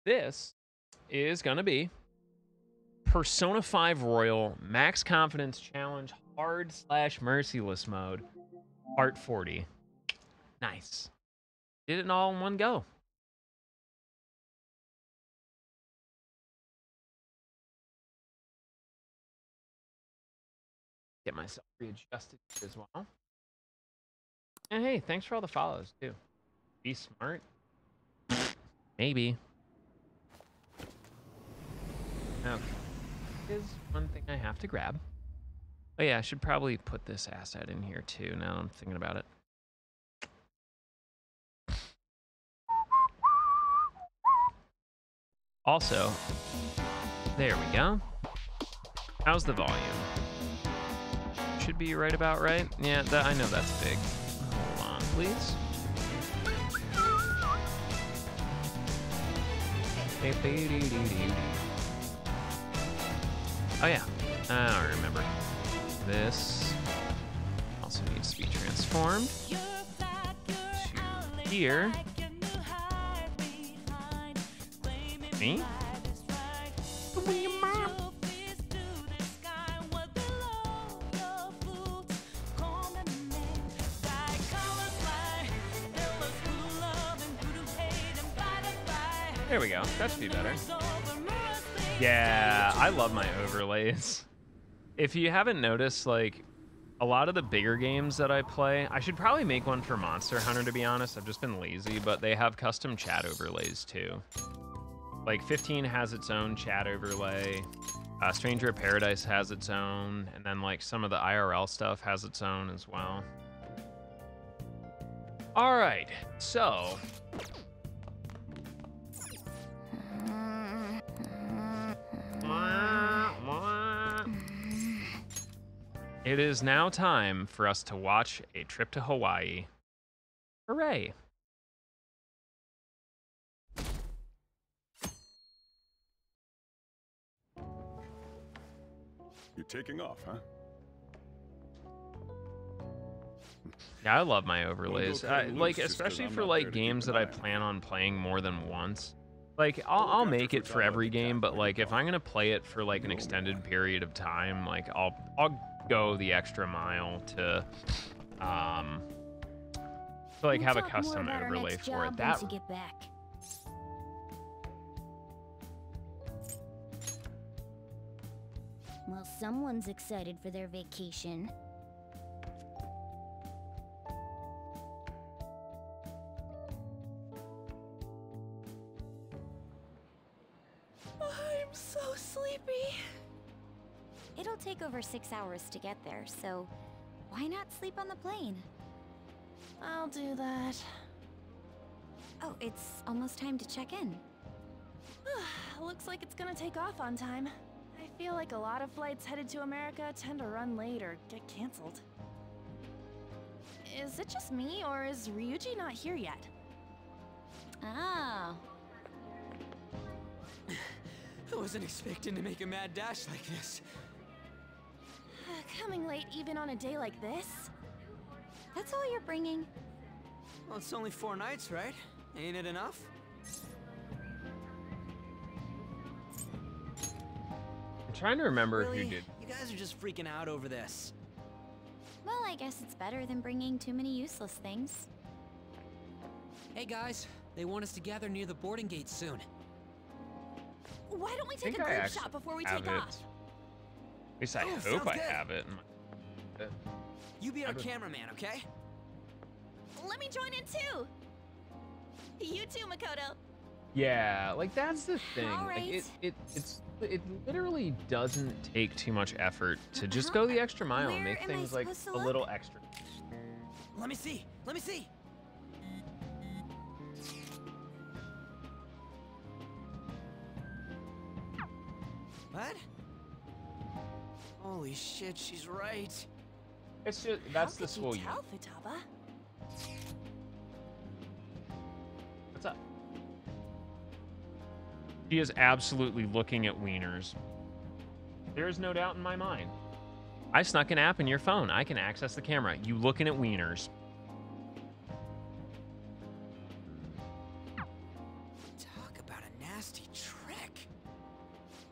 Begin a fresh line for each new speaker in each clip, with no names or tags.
This is going to be Persona 5 Royal Max Confidence Challenge Hard/Merciless Mode, Part 40. Nice. Did it all in one go. Get myself readjusted as well. And hey, thanks for all the follows, too. Be smart. Maybe. Okay. Is one thing I have to grab. Oh yeah, I should probably put this asset in here too, now I'm thinking about it. Also, there we go. How's the volume? Should be right about right. Yeah, I know that's big. Hold on, please. Oh yeah, I remember. This also needs to be transformed to here. Me? There we go. That should be better. Yeah, I love my overlays. If you haven't noticed, like, a lot of the bigger games that I play, I should probably make one for Monster Hunter, to be honest. I've just been lazy, but they have custom chat overlays, too. Like, 15 has its own chat overlay. Stranger of Paradise has its own. And then, like, some of the IRL stuff has its own as well. All right, so... It is now time for us to watch a trip to Hawaii. Hooray!
You're taking off, huh?
Yeah, I love my overlays. Like, especially for like games that I plan on playing more than once. Like, I'll make it for every game, but like if I'm gonna play it for like an extended period of time, like I'll go the extra mile to like have a custom overlay for it. That
get back. Well, someone's excited for their vacation.
I'm so sleepy.
It'll take over 6 hours to get there, so why not sleep on the plane?
I'll do that.
Oh, it's almost time to check in.
Looks like it's gonna take off on time. I feel like a lot of flights headed to America tend to run late or get canceled. Is it just me, or is Ryuji not here yet?
Oh.
I wasn't expecting to make a mad dash like this.
Coming late even on a day like this?
That's all you're bringing?
Well, it's only 4 nights, right? Ain't it enough?
I'm trying to remember
Really?
who did.
You guys are just freaking out over this.
Well, I guess it's better than bringing too many useless things.
Hey guys, they want us to gather near the boarding gate soon.
Why don't we take
think
a
I
group
actually
shot before we
have
take
it.
off?
At least I
Oh,
hope
sounds
I
good.
have it.
You be our
I would-
cameraman, okay?
Let me join in too. You too, Makoto.
Yeah, like that's the thing.
All
Like
right.
it literally doesn't take too much effort to just go the extra mile and
Where
make
am I
things like
supposed to
a
look?
little extra.
Let me see. Let me see. What? Holy shit, she's right.
It's just that's
How
the
could
school
you
unit.
tell, Futaba?
What's up? She is absolutely looking at wieners. There is no doubt in my mind. I snuck an app in your phone. I can access the camera. You looking at wieners.
Talk nasty trick.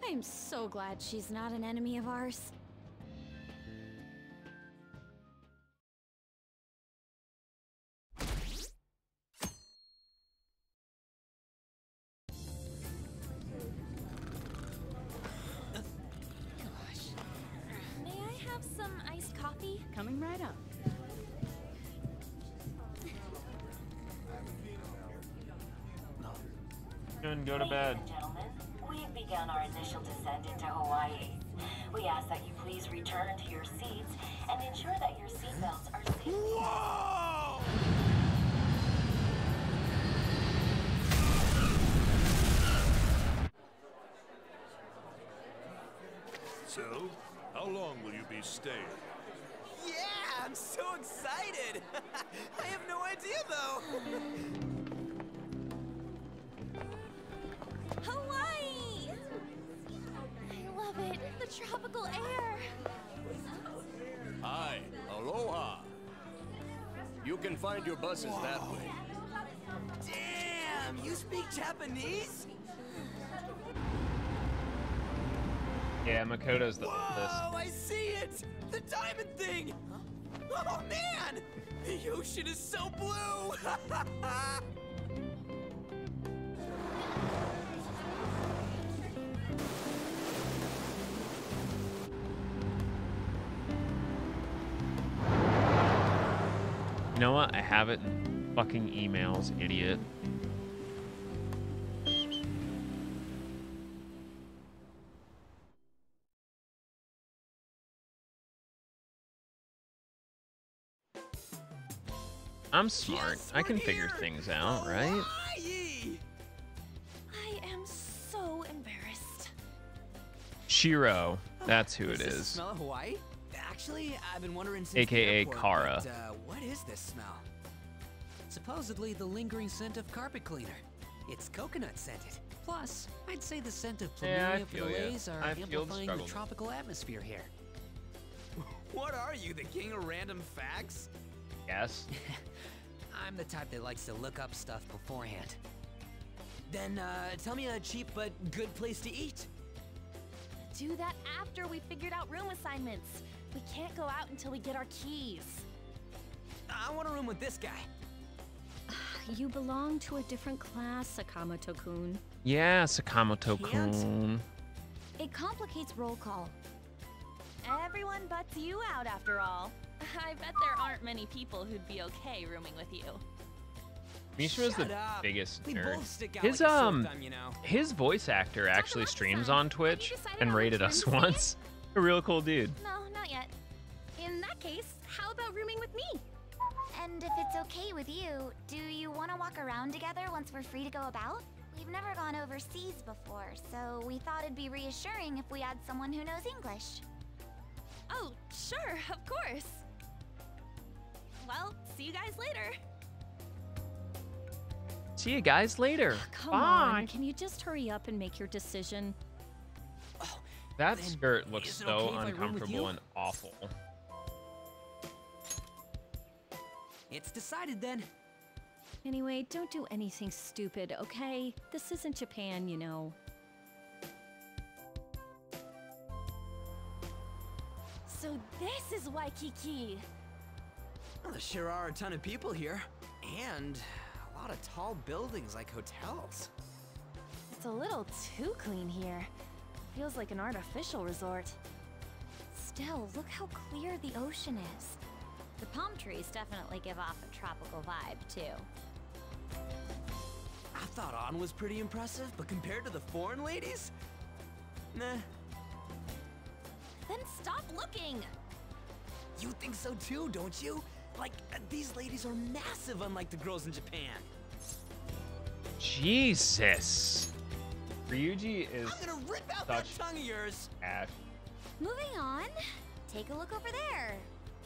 I'm so glad she's not an enemy of ours.
May I have some iced coffee?
Coming right up.
Good, go to bed.
Ladies and gentlemen, we've begun our initial descent into Hawaii. We ask that you please return to your seats and ensure that your seatbelts are safely.
Whoa!
So, how long will you be staying?
Yeah, I'm so excited. I have no idea though.
Hawaii! I love it. The tropical air.
Hi, aloha. You can find your buses that way.
Damn, you speak Japanese?
Yeah, Makoto's the oldest.
Whoa, I see it! The diamond thing! Oh man! The ocean is so blue!
You know what? I have it in fucking emails, idiot. I'm smart.
Yes,
I can
we're
figure
here!
things out, right?
Hawaii!
I am so embarrassed.
Shiro. That's who it
Does this
is.
smell of Hawaii? Actually, I've been wondering since
AKA
the airport,
Kara.
but, what is this smell?
Supposedly the lingering scent of carpet cleaner. It's coconut scented. Plus, I'd say the scent of
Yeah, I
plumeria
feel ya.
fillets are
I feel the
amplifying the
struggle.
tropical atmosphere here.
What are you, the king of random facts?
Yes.
I'm the type that likes to look up stuff beforehand.
Then, tell me a cheap but good place to eat.
Do that after we figured out room assignments. We can't go out until we get our keys.
I want a room with this guy.
You belong to a different class, Sakamoto-kun.
Yeah, Sakamoto-kun.
It complicates roll call.
Everyone butts you out after all. I bet there aren't many people who'd be okay rooming with you.
Mishra's the
Shut up.
biggest
We
nerd.
both stick out
His
like a sore thumb, you know.
his voice actor actually
about
streams
sun.
on
Have you
Twitch
decided
and
on which
rated
room
us
to stay in?
once. A real cool dude.
No, not yet. In that case, how about rooming with me?
And if it's okay with you, do you want to walk around together once we're free to go about? We've never gone overseas before, so we thought it'd be reassuring if we had someone who knows English.
Oh, sure, of course. Well, see you guys later.
See you guys later.
Come
Bye.
on, can you just hurry up and make your decision?
That
Then
skirt looks
is it
so
okay if I room with
uncomfortable
you?
and awful.
It's decided then.
Anyway, don't do anything stupid, okay? This isn't Japan, you know.
So this is Waikiki.
Well, there sure are a ton of people here. And a lot of tall buildings like hotels.
It's a little too clean here. Feels like an artificial resort.
Still, look how clear the ocean is. The palm trees definitely give off a tropical vibe, too.
I thought On was pretty impressive, but compared to the foreign ladies? Nah.
Then stop looking!
You think so too, don't you? Like, these ladies are massive unlike the girls in Japan.
Jesus. Ryuji is
I'm gonna rip out that
such
tongue of yours!
ash.
Moving on, take a look over there.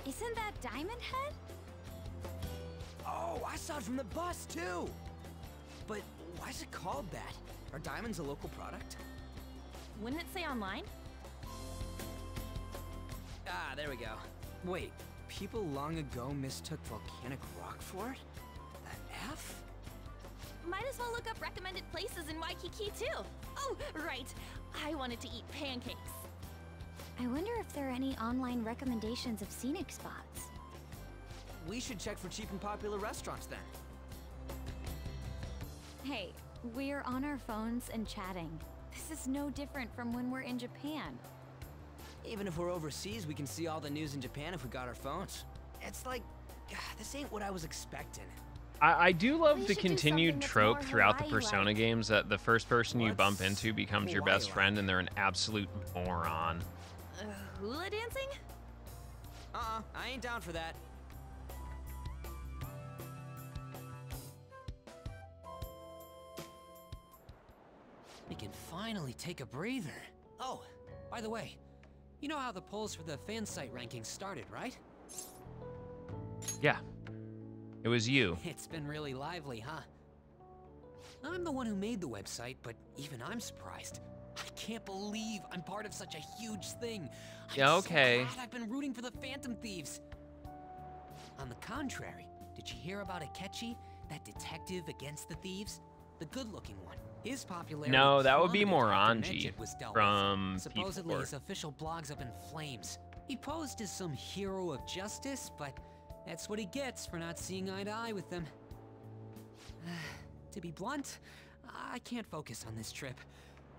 Isn't that Diamond Head?
Oh, I saw it from the bus too! But why is it called that? Are diamonds a local product?
Wouldn't it say online?
Ah, there we go. Wait, people long ago mistook volcanic rock for it? The F?
Might as well look up recommended places in Waikiki too. Oh, right. I wanted to eat pancakes.
I wonder if there are any online recommendations of scenic spots.
We should check for cheap and popular restaurants then.
Hey, we're on our phones and chatting. This is no different from when we're in Japan.
Even if we're overseas, we can see all the news in Japan if we got our phones. It's like, this ain't what I was expecting.
I do love
We
the
should do
continued
something that's
trope
more
throughout the
Hawaii-like.
Persona games that the first person you bump
What's
into becomes your best
Hawaii-like?
friend and they're an absolute moron.
Hula dancing?
I ain't down for that.
We can finally take a breather. Oh, by the way, you know how the polls for the fan site rankings started, right?
Yeah. It was you.
It's been really lively, huh? I'm the one who made the website, but even I'm surprised. I can't believe I'm part of such a huge thing.
Yeah,
I'm
okay.
So glad I've been rooting for the Phantom Thieves. On the contrary, did you hear about Akechi, that detective against the thieves? The good-looking one. His popularity
No, that would be
plummeted after
Morangi
Medjit was dealt
from
with. Supposedly
P4.
his official blog's up in flames. He posed as some hero of justice, but that's what he gets for not seeing eye to eye with them. To be blunt, I can't focus on this trip.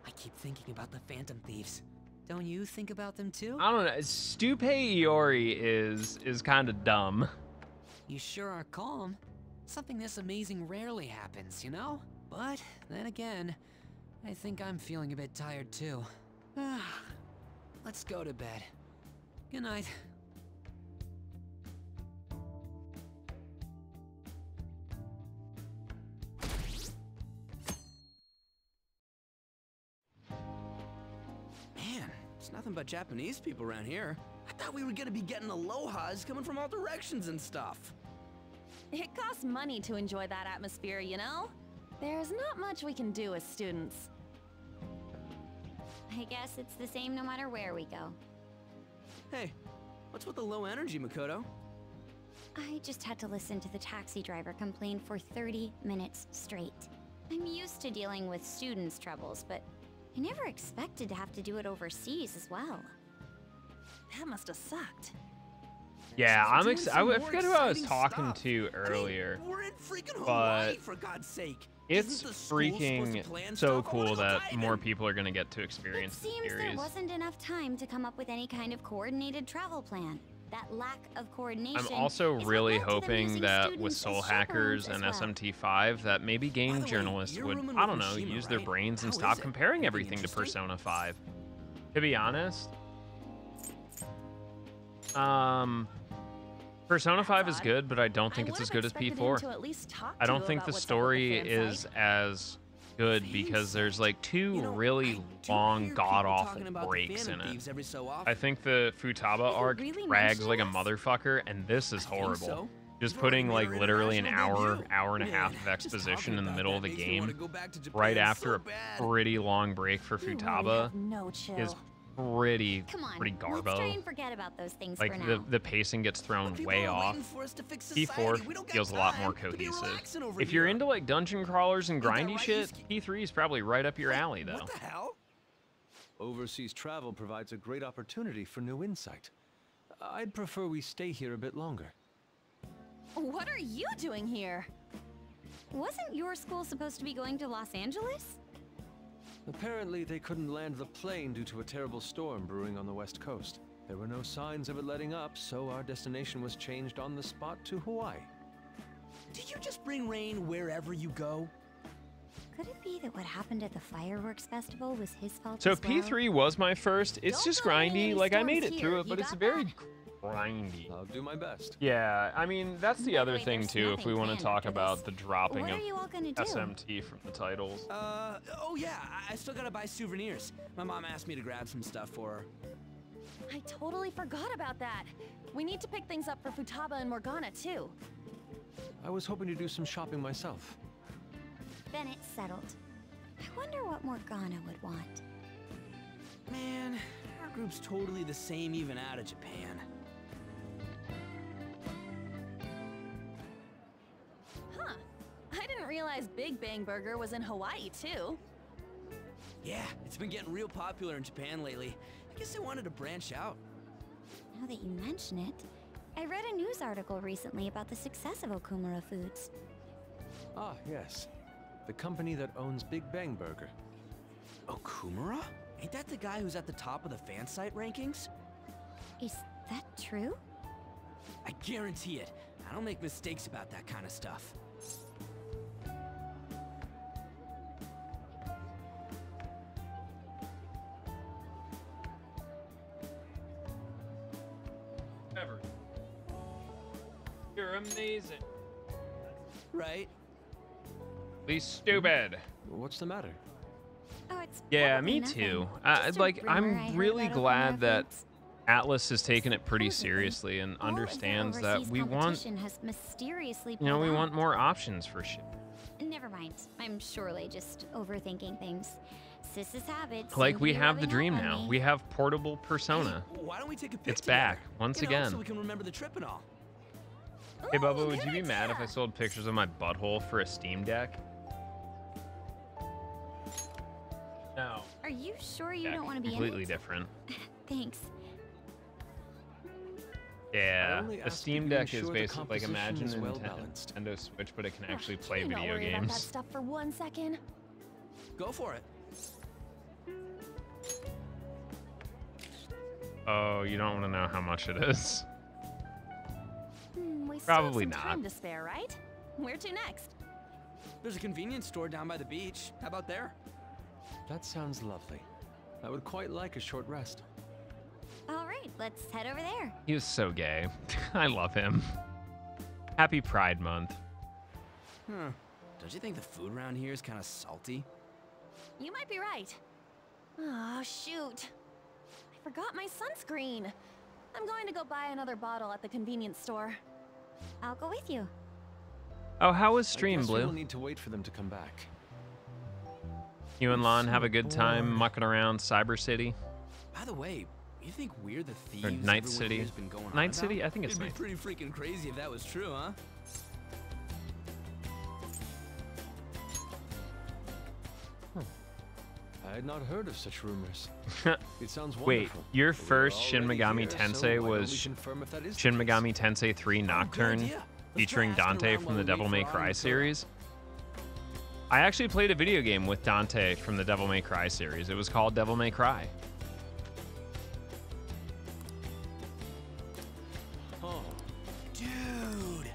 I keep thinking about the Phantom Thieves. Don't you think about them too?
I don't know. Stupe Iori is kind of dumb.
You sure are calm. Something this amazing rarely happens, you know? But then again, I think I'm feeling a bit tired too. Let's go to bed. Good night.
Man, it's nothing but Japanese people around here. I thought we were gonna be getting alohas coming from all directions and stuff.
It costs money to enjoy that atmosphere, you know? There's not much we can do as students.
I guess it's the same no matter where we go.
Hey, what's with the low energy, Makoto?
I just had to listen to the taxi driver complain for 30 minutes straight. I'm used to dealing with students' troubles, but I never expected to have to do it overseas as well.
That must have sucked.
Yeah,
We're
I'm
doing some
I
more
forget who I was
exciting
talking
stuff.
to
I mean,
earlier.
we're in freaking
but
Hawaii, for God's sake.
It's
Isn't the school supposed to
freaking
plan
so
stuff? I wanna
cool
go
that
diving.
more people are going to get to
It
experience the
seems there
series.
wasn't enough time to come up with any kind of coordinated travel plan. That lack of coordination
I'm also
is what
really
led to them
hoping
using
that with
students
Soul
as
Hackers
chaperones
and
as well.
SMT5 that maybe game
By the way,
journalists
you're
would,
rooming
I
with
don't know,
Mishima,
use their
right?
brains and
How
stop
is it?
comparing
Anything
everything to
interesting?
Persona 5. To be honest, Persona 5 is
odd.
good, but I don't think
I
it's as
would've
good as
expected him
P4.
to at least talk
I
to
don't
you
think
about
the
what's up with
story
the fan
is
site.
as good
Fan
because there's
site.
like two
You know,
really
I do
long,
hear people
god-awful
talking about the
breaks
Phantom
in it.
Thieves every so often.
I think the Futaba
you
arc
really
drags like a
mentioning us?
motherfucker, and this is
I think
horrible.
so.
Just
We've already
putting
made
like
our
literally an
international
hour,
debut.
hour and a half
Man,
of
just
exposition
talking
in the
about
middle
that
of the
makes me wanna
game,
go back to Japan
right
so
after a
bad.
pretty long break for
You really
Futaba,
have no chill.
is pretty
Come on,
pretty
let's try
garbo.
and forget about those things
Like
for now.
the pacing gets thrown
People
way
are
off.
waiting for us to fix
P4
society. We don't got
feels a lot more
time to be
cohesive.
relaxing over
If you're
here.
into like dungeon crawlers and
Ain't that
grindy
right,
shit,
Yusuke?
P3 is probably right up your alley though.
What the hell?
Overseas travel provides a great opportunity for new insight. I'd prefer we stay here a bit longer.
What are you doing here?
Wasn't your school supposed to be going to Los Angeles?
Apparently, they couldn't land the plane due to a terrible storm brewing on the west coast. There were no signs of it letting up, so our destination was changed on the spot to Hawaii.
Did you just bring rain wherever you go?
Could it be that what happened at the fireworks festival was his fault
So
as well?
P3 was my first. It's
Don't
just
go hitting
grindy.
any
Like I
storms
made it
here.
through it,
You
but it's
got
very
that?
grindy.
I'll do my best.
Yeah, I mean that's the
By the
other
way,
thing
there's
too. If we
nothing
want to
planned
talk
after
about
this.
the dropping
What
of
are you all gonna do?
SMT from the titles.
Oh yeah, I still gotta buy souvenirs. My mom asked me to grab some stuff for her.
I totally forgot about that. We need to pick things up for Futaba and Morgana too.
I was hoping to do some shopping myself.
Then it's settled. I wonder what Morgana would want.
Man, our group's totally the same even out of Japan.
Huh. I didn't realize Big Bang Burger was in Hawaii, too.
Yeah, it's been getting real popular in Japan lately. I guess I wanted to branch out.
Now that you mention it, I read a news article recently about the success of Okumura Foods.
Ah, yes. The company that owns Big Bang Burger.
Okumura? Ain't that the guy who's at the top of the fan site rankings?
Is that true?
I guarantee it. I don't make mistakes about that kind of stuff.
Ever. You're amazing.
Right?
Least stupid.
What's the matter?
Oh, it's
Yeah,
probably
me
nothing.
too.
Just a
Like,
rumor I
I'm
heard
really
about
glad
Okumura
that
Foods.
Atlas has taken it pretty
Supposedly,
seriously and
all of the
understands that
overseas
we want,
competition has mysteriously
you know, we
pulled
want
out.
more options for shit.
Never mind. I'm surely just overthinking things. Sis's habits.
Like,
seem to
we
be
have the
rubbing
dream
off on
now.
me.
We have portable Persona.
Hey, why don't we take a pic
It's
together?
back, once
You know,
again.
so we can remember the trip and all.
Hey,
Ooh,
Bubba, would
good
you be mad if I
idea.
sold pictures of my butthole for a Steam Deck? No.
Are you sure you
Yeah,
don't want to be
completely
in it?
different.
Thanks.
Yeah,
only
a
ask
Steam
that you
Deck is
ensure the
basically like
composition
imagine
is
a
well balanced.
Nintendo Switch, but it can actually
Ugh,
play
can you not
video
worry about that
games.
stuff for 1 second?
Go for it.
Oh, you don't want to know how much it is.
We
Probably
still have some
not.
time to spare, right? Where to next?
There's a convenience store down by the beach. How about there?
That sounds lovely. I would quite like a short rest.
All right, let's head over there.
He was so gay. I love him. Happy Pride Month.
Huh. Don't you think the food around here is kind of salty?
You might be right. Oh, shoot. I forgot my sunscreen. I'm going to go buy another bottle at the convenience store.
I'll go with you.
Oh, how was
I
stream,
guess we'll
Blue?
need to wait for them to come back.
You and Lon have a
so
good time
bored.
mucking around Cyber City?
By the way, you think we're the thieves
Or Night
everyone
City?
here's been going on
Night
about?
City? I think it's
It'd be
Night.
pretty freaking crazy if that was true, huh?
I had not heard of such rumors. It sounds
Wait,
wonderful.
your
But we're
first Shin
already
Megami
here, so
Tensei
why don't
was
we confirm if that is the
Shin
case?
Megami Tensei 3
Oh, good
Nocturne,
idea. Let's
featuring
try asking
Dante
around
from
while
the
we
Devil
wait
May
for
Cry
Ari to
series. I actually played a video game with Dante from the Devil May Cry series. It was called Devil May Cry.
Oh,
Dude!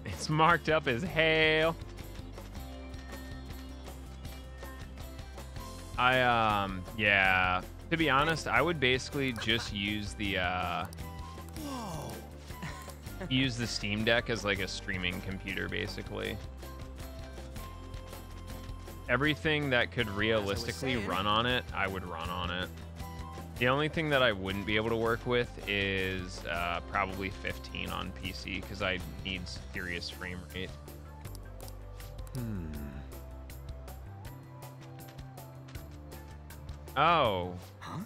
It's marked up as hell. Yeah. To be honest, I would basically just use the
Whoa!
use the Steam Deck as like a streaming computer, basically. Everything that could realistically
saying.
run on it, I would run on it. The only thing that I wouldn't be able to work with is probably 15 on PC because I need serious frame rate. Oh.
Huh?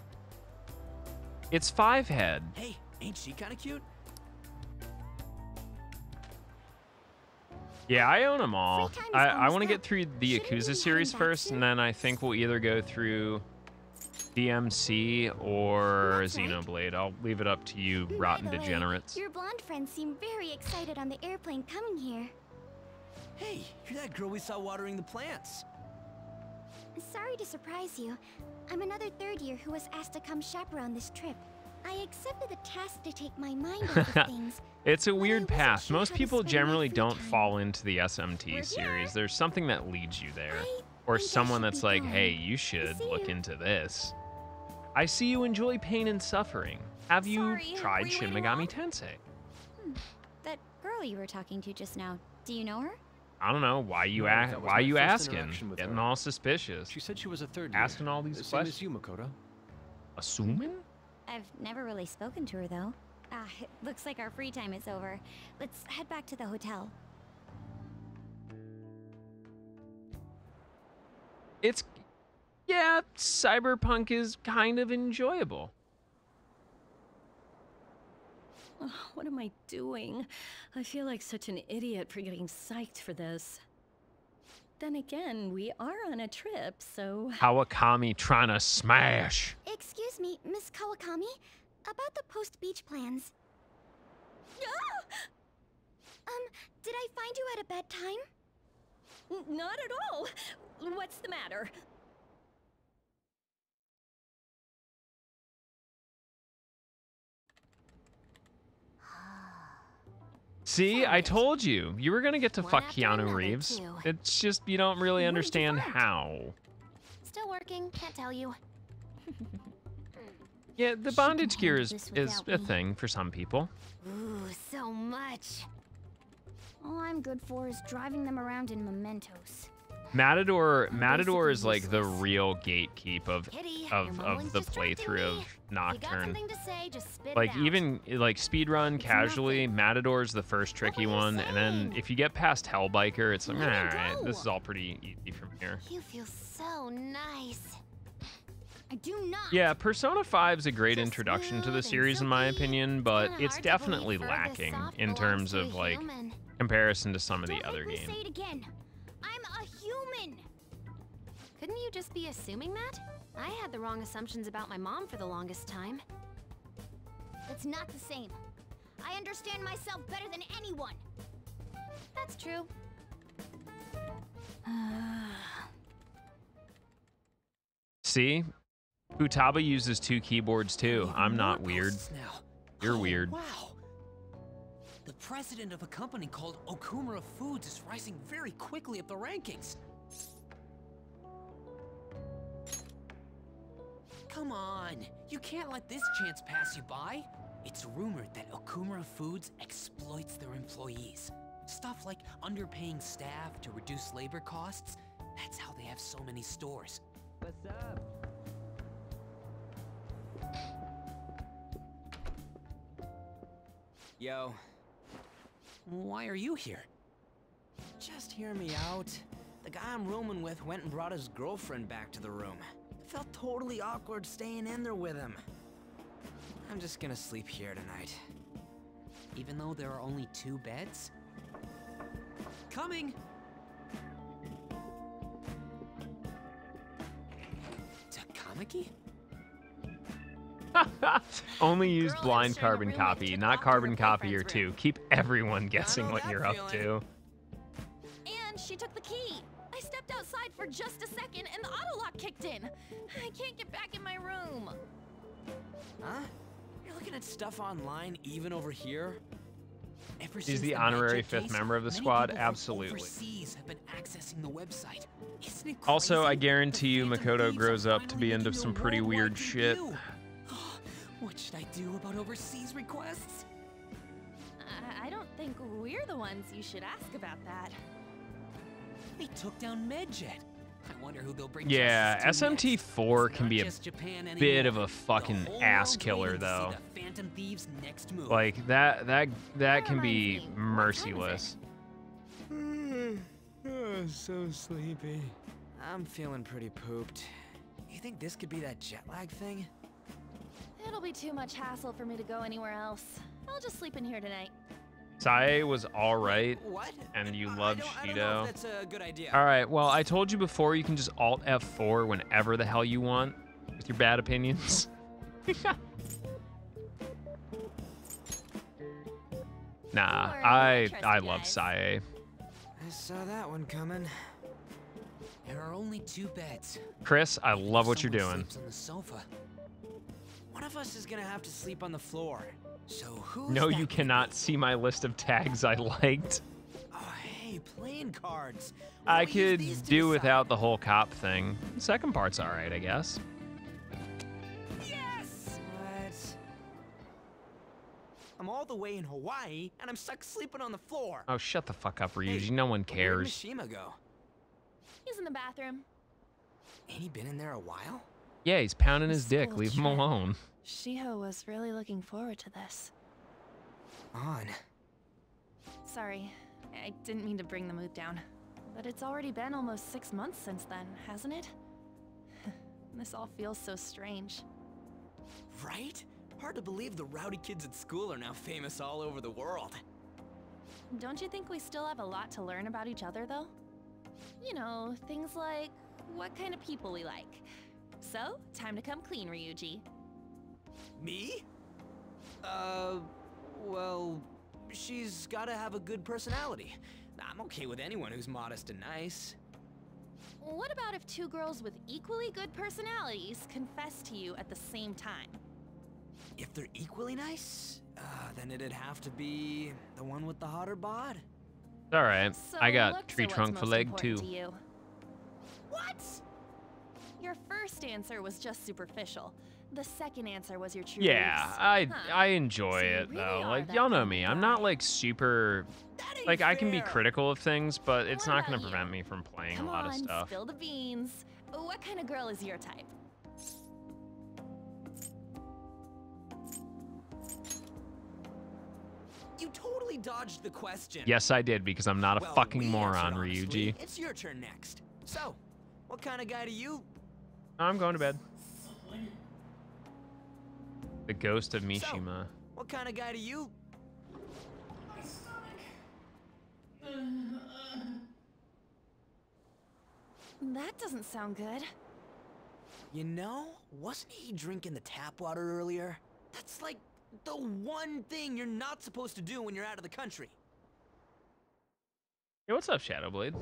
It's 5-head.
Hey, ain't she kind of cute?
Yeah, I own them all.
Free time is
I
almost
want to get
up.
through the
Shouldn't we
Yakuza
be
series
heading back
first,
soon?
and then I think we'll either go through DMC or
That's right.
Xenoblade. I'll leave it up to you,
By
rotten
the way,
degenerates.
Your blonde friends seem very excited on the airplane coming here.
Hey, you're that girl we saw watering the plants.
Sorry to surprise you. I'm another third year who was asked to come chaperone this trip. I accepted the task to take my mind off of things.
It's a
Well, I
weird
wasn't
path.
sure
Most
how to
people
spend my
generally
free
don't
time.
fall into the SMT
We're
series.
here.
There's something that leads you there.
I
Or
think I
someone
should
that's
be
like,
going.
hey, you should
See
look
you.
into this. I see you enjoy pain and suffering. Have you
Sorry, were
tried
you
Shin
waiting
Megami
long?
Tensei?
That girl you were talking to just now. Do you know her?
I don't know. Why you
No, that was
why
my
you
first
asking?
interaction with
Getting
her.
all suspicious.
she said she was a third year.
Asking all these
Same as
questions.
you, Makoto.
Assuming?
I've never really spoken to her though. Ah, it looks like our free time is over. Let's head back to the hotel.
Yeah, Cyberpunk is kind of enjoyable.
Oh, what am I doing? I feel like such an idiot for getting psyched for this. Then again, we are on a trip, so...
Kawakami trying to smash.
Excuse me, Miss Kawakami. About the post-beach plans. Did I find you at a bad time?
Not at all. What's the matter?
See, I told you. You were gonna get to
One
fuck
after
Keanu
another,
Reeves.
too.
It's just, you don't really
What did you
understand
find?
how.
Still working, can't tell you.
Yeah, the
She
bondage
can
gear
handle
is
this
a
without me.
thing for some people.
Ooh, so much.
All I'm good for is driving them around in mementos.
Matador
basically
is like the
useless.
real gatekeep of
Kitty,
of,
your
of
mumbling's
the
distracting
playthrough
me.
of
You got
Nocturne.
something to say, just spit
Like
it out.
even like speedrun casually, Matador's the first tricky
were you
one, and then
saying?
if you get past Hellbiker, it's like,
Let it
alright, this
go."
is all pretty easy from here.
You feel so nice.
I do not.
Yeah, Persona 5 is a great
Just
introduction to the
smooth and
series in my
silky.
opinion,
It's
but
kinda
it's
hard to believe
definitely
fur this
lacking
soft
in
belongs
terms
to a
of like
human.
comparison to some of the
Don't
other
make me
games.
say it again. I'm a human.
Couldn't you just be assuming that? I had the wrong assumptions about my mom for the longest time.
That's not the same. I understand myself better than anyone.
That's true.
See? Futaba uses 2 keyboards too. I'm not
More
weird.
posts now.
You're
Oh,
weird.
Wow. The president of a company called Okumura Foods is rising very quickly up the rankings. Come on, you can't let this chance pass you by. It's rumored that Okumura Foods exploits their employees. Stuff like underpaying staff to reduce labor costs. That's how they have so many stores. What's up?
Yo,
Why are you here?
just hear me out. The guy I'm rooming with went and brought his girlfriend back to the room. It felt totally awkward staying in there with him. I'm just gonna sleep here tonight.
Even though there are only 2 beds? Coming! Takamaki?
Only use
Girl
blind
entering a
carbon
room
copy,
like
not
took off to
carbon
her
copy or
boyfriend's
2.
room.
Keep everyone guessing
know
what
that
you're up
feeling.
to.
And she took the key. I stepped outside for just a second and the auto lock kicked in. I can't get back in my room.
Huh? You're looking at stuff online even over here?
Ever
He's
since
the
Med
honorary
Jet
5th
case,
member of the
many
squad,
people from
absolutely.
overseas have been accessing the website. Isn't it
Also, I
crazy?
guarantee you
The Phantom
Makoto
Thieves
grows
are
up to
finally
be into
making
some
their
pretty
worldwide
weird shit.
debut. What should I do about overseas requests?
I don't think we're the ones you should ask about that.
They took down MedJet. I wonder who they'll bring
Yeah,
justice to next.
SMT4
It's
can
not
be a
just Japan
bit
anymore.
of a
The
fucking
whole
ass
world's
killer,
waiting to see
though.
the Phantom Thieves' next move.
Like that can be
reminds me, what time is
merciless.
So sleepy. I'm feeling pretty pooped. You think this could be that jet lag thing?
It'll be too much hassle for me to go anywhere else. I'll just sleep in here tonight.
Sae was alright,
What?
and you
I
love
don't know
Shido.
if that's a good idea.
Alright, well, I told you before you can just Alt F4 whenever the hell you want with your bad opinions. Nah,
Don't worry, I
I
trust you
love
guys.
Sae.
I saw that one coming.
There are only 2 beds.
Chris, I love what you're
Someone
doing.
sleeps on the sofa.
One of us is gonna have to sleep on the floor. So who's
No,
that
you
gonna
cannot
be?
see my list of tags I liked.
Oh, hey, playing cards.
I
We'll use
could
these to
do
decide.
without the whole cop thing. The second part's alright, I guess.
Yes! What? I'm all the way in Hawaii, and I'm stuck sleeping on the floor.
Oh, shut the fuck up, Ryuji.
Hey,
No one
Where did
cares.
Mishima go?
He's in the bathroom.
Ain't he been in there a while?
Yeah, he's pounding his
School
dick. Leave him
trip.
alone.
Shiho was really looking forward to this.
On.
Sorry, I didn't mean to bring the mood down. But it's already been almost 6 months since then, hasn't it? This all feels so strange.
Right? Hard to believe the rowdy kids at school are now famous all over the world.
Don't you think we still have a lot to learn about each other, though? You know, things like what kind of people we like. So, time to come clean, Ryuji.
Me? Well, she's gotta have a good personality. I'm okay with anyone who's modest and nice.
What about if two girls with equally good personalities confess to you at the same time?
If they're equally nice, then it'd have to be the one with the hotter bod.
It's alright.
So
I got
looks
tree
are what's
trunk for
most
leg
important
too.
to you.
What?
Your first answer was just superficial. The second answer was your true
Yeah,
beliefs.
I enjoy
So you
it
really
though.
are
Like
that
y'all know
kind
me.
of
I'm
guy.
not like super
That ain't
like I can be
fair.
critical of things, but it's
What
not gonna
about you?
prevent me from playing
Come
a lot
on,
of stuff.
spill the beans. What kind of girl is your type?
You totally dodged the question.
Yes, I did because I'm not a
Well,
fucking
we
moron,
answered honestly.
Ryuji.
It's your turn next. So, what kind of guy do you?
I'm going to bed. The ghost of Mishima.
What kind of guy do you?
That doesn't sound good.
You know, wasn't he drinking the tap water earlier? That's like the one thing you're not supposed to do when you're out of the country.
Hey, what's up, Shadowblade?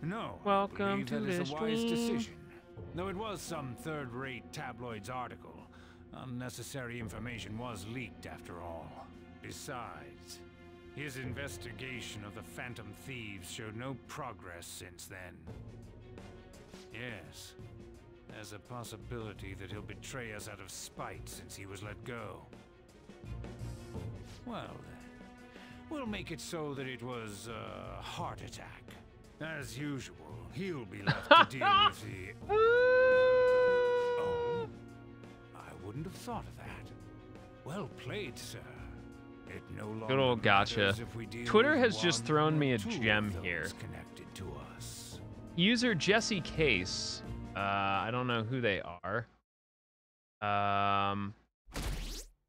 No,
Welcome
I believe
to
that is
this
a wise
dream.
decision. Though it was some third-rate tabloid's article, unnecessary information was leaked after all. Besides, his investigation of the Phantom Thieves showed no progress since then. Yes, there's a possibility that he'll betray us out of spite since he was let go. Well then, we'll make it so that it was a heart attack. As usual, he'll be left to deal with the... Oh, I wouldn't have thought of that. Well played, sir. It no longer
Good old gotcha.
matters if we deal
Twitter
with
has just
one
thrown
or
me a
two of
gem
those
here.
Connected to us.
User Jesse Case. I don't know who they are.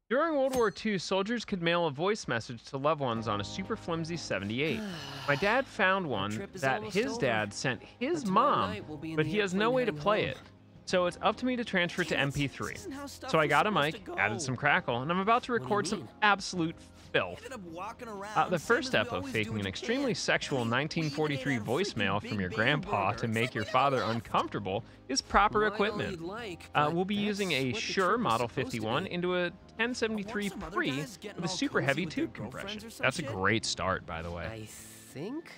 During World War II, soldiers could mail a voice message to loved ones on a super flimsy 78. My dad found one
trip is
that
almost
his
over.
dad sent his
But tomorrow
mom,
night we'll be in
but
the
he has no
airplane
way to
heading
play
home.
it. So it's up to me to transfer it to
Damn it, this
MP3.
isn't how stuff
So I
was
got a
supposed
mic,
to go.
added some crackle, and I'm about to
do you
record some
mean?
absolute filth.
Ended up walking around,
The
same
first
as we
step of
always do
faking
in
an
Japan.
extremely sexual
I mean, we even
1943
ate at a
voicemail
freaking
from your
Big Bang
grandpa
Burger.
to
It's
make
like
your
we never
father
left.
uncomfortable is proper
Write all
equipment.
you'd like,
We'll
but
be using
that's
a
what the
Shure
trip was
Model
supposed to
51
be.
into a
I watched
1073
some other
Pre
guys getting
with a
all
super
cozy
heavy
with their
tube
girlfriends
compression.
or some
That's a
shit.
great start, by the way.
I think.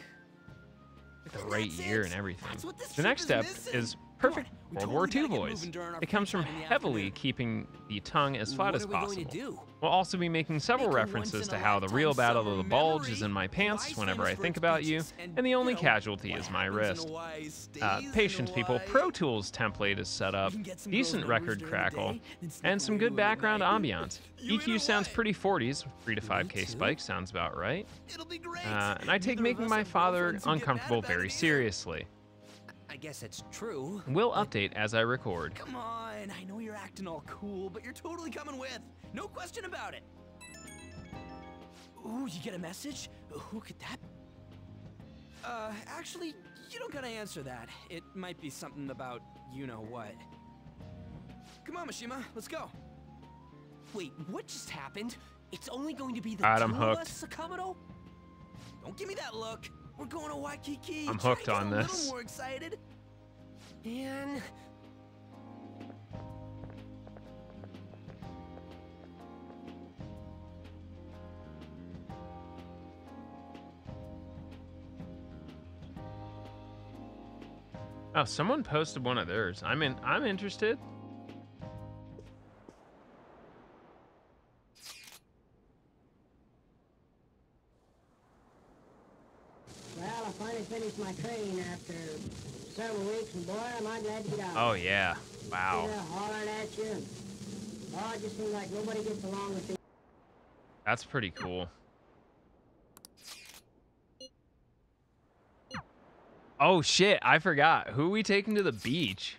A great
That's
year
it.
and everything.
That's what this
The
trip
next
is
step
missing.
is
Come
perfect
on, we
World
totally
War
gotta
II
get
voice.
moving during our
It comes
free
from
time in the
heavily
afternoon.
keeping the tongue as flat
What
as
are we going
possible.
to do?
We'll also be making several
Make a
references to
once-in-a-lifetime
how the real Battle of the
summer
Bulge is
memory.
in my pants
Hawaii's
whenever I
famous for
think
its
about you,
beaches, and,
and the only
you know,
casualty
what
is my
happens in
wrist.
Hawaii stays in
Patience, people.
Hawaii.
Pro Tools template is set up,
You can get some
decent
girls' numbers
record
during the
crackle,
day, then sneak
and some
away
good
to it at
background
night.
ambiance.
You in
EQ sounds
Hawaii.
pretty 40s, 3 to 5K
Me too.
spike sounds about right.
It'll be great.
And I take
Neither of
making
us
my
have
father
girlfriends who get mad
uncomfortable
about
very
it either.
seriously.
I guess it's true.
We'll update as I record.
Come on, I know you're acting all cool, but you're totally coming with. No question about it. Ooh, you get a message? Who could that? Actually, you don't gotta answer that. It might be something about you know what. Come on, Mishima, let's go.
Wait, what just happened? It's only going to be the
Alright,
two
I'm
of
hooked.
us, Sakamoto?
Don't give me that look. We're going to Waikiki.
I'm
Try
hooked
to get
on
a
this.
little more excited.
Man.
Oh, someone posted one of theirs. I'm interested.
Well, I finally finished my training after several weeks, and boy, am I glad to get out.
Oh yeah. Wow.
They're hollering at you. And, oh, it just seems like nobody gets along with these.
That's pretty cool. Oh shit, I forgot. Who are we taking to the beach?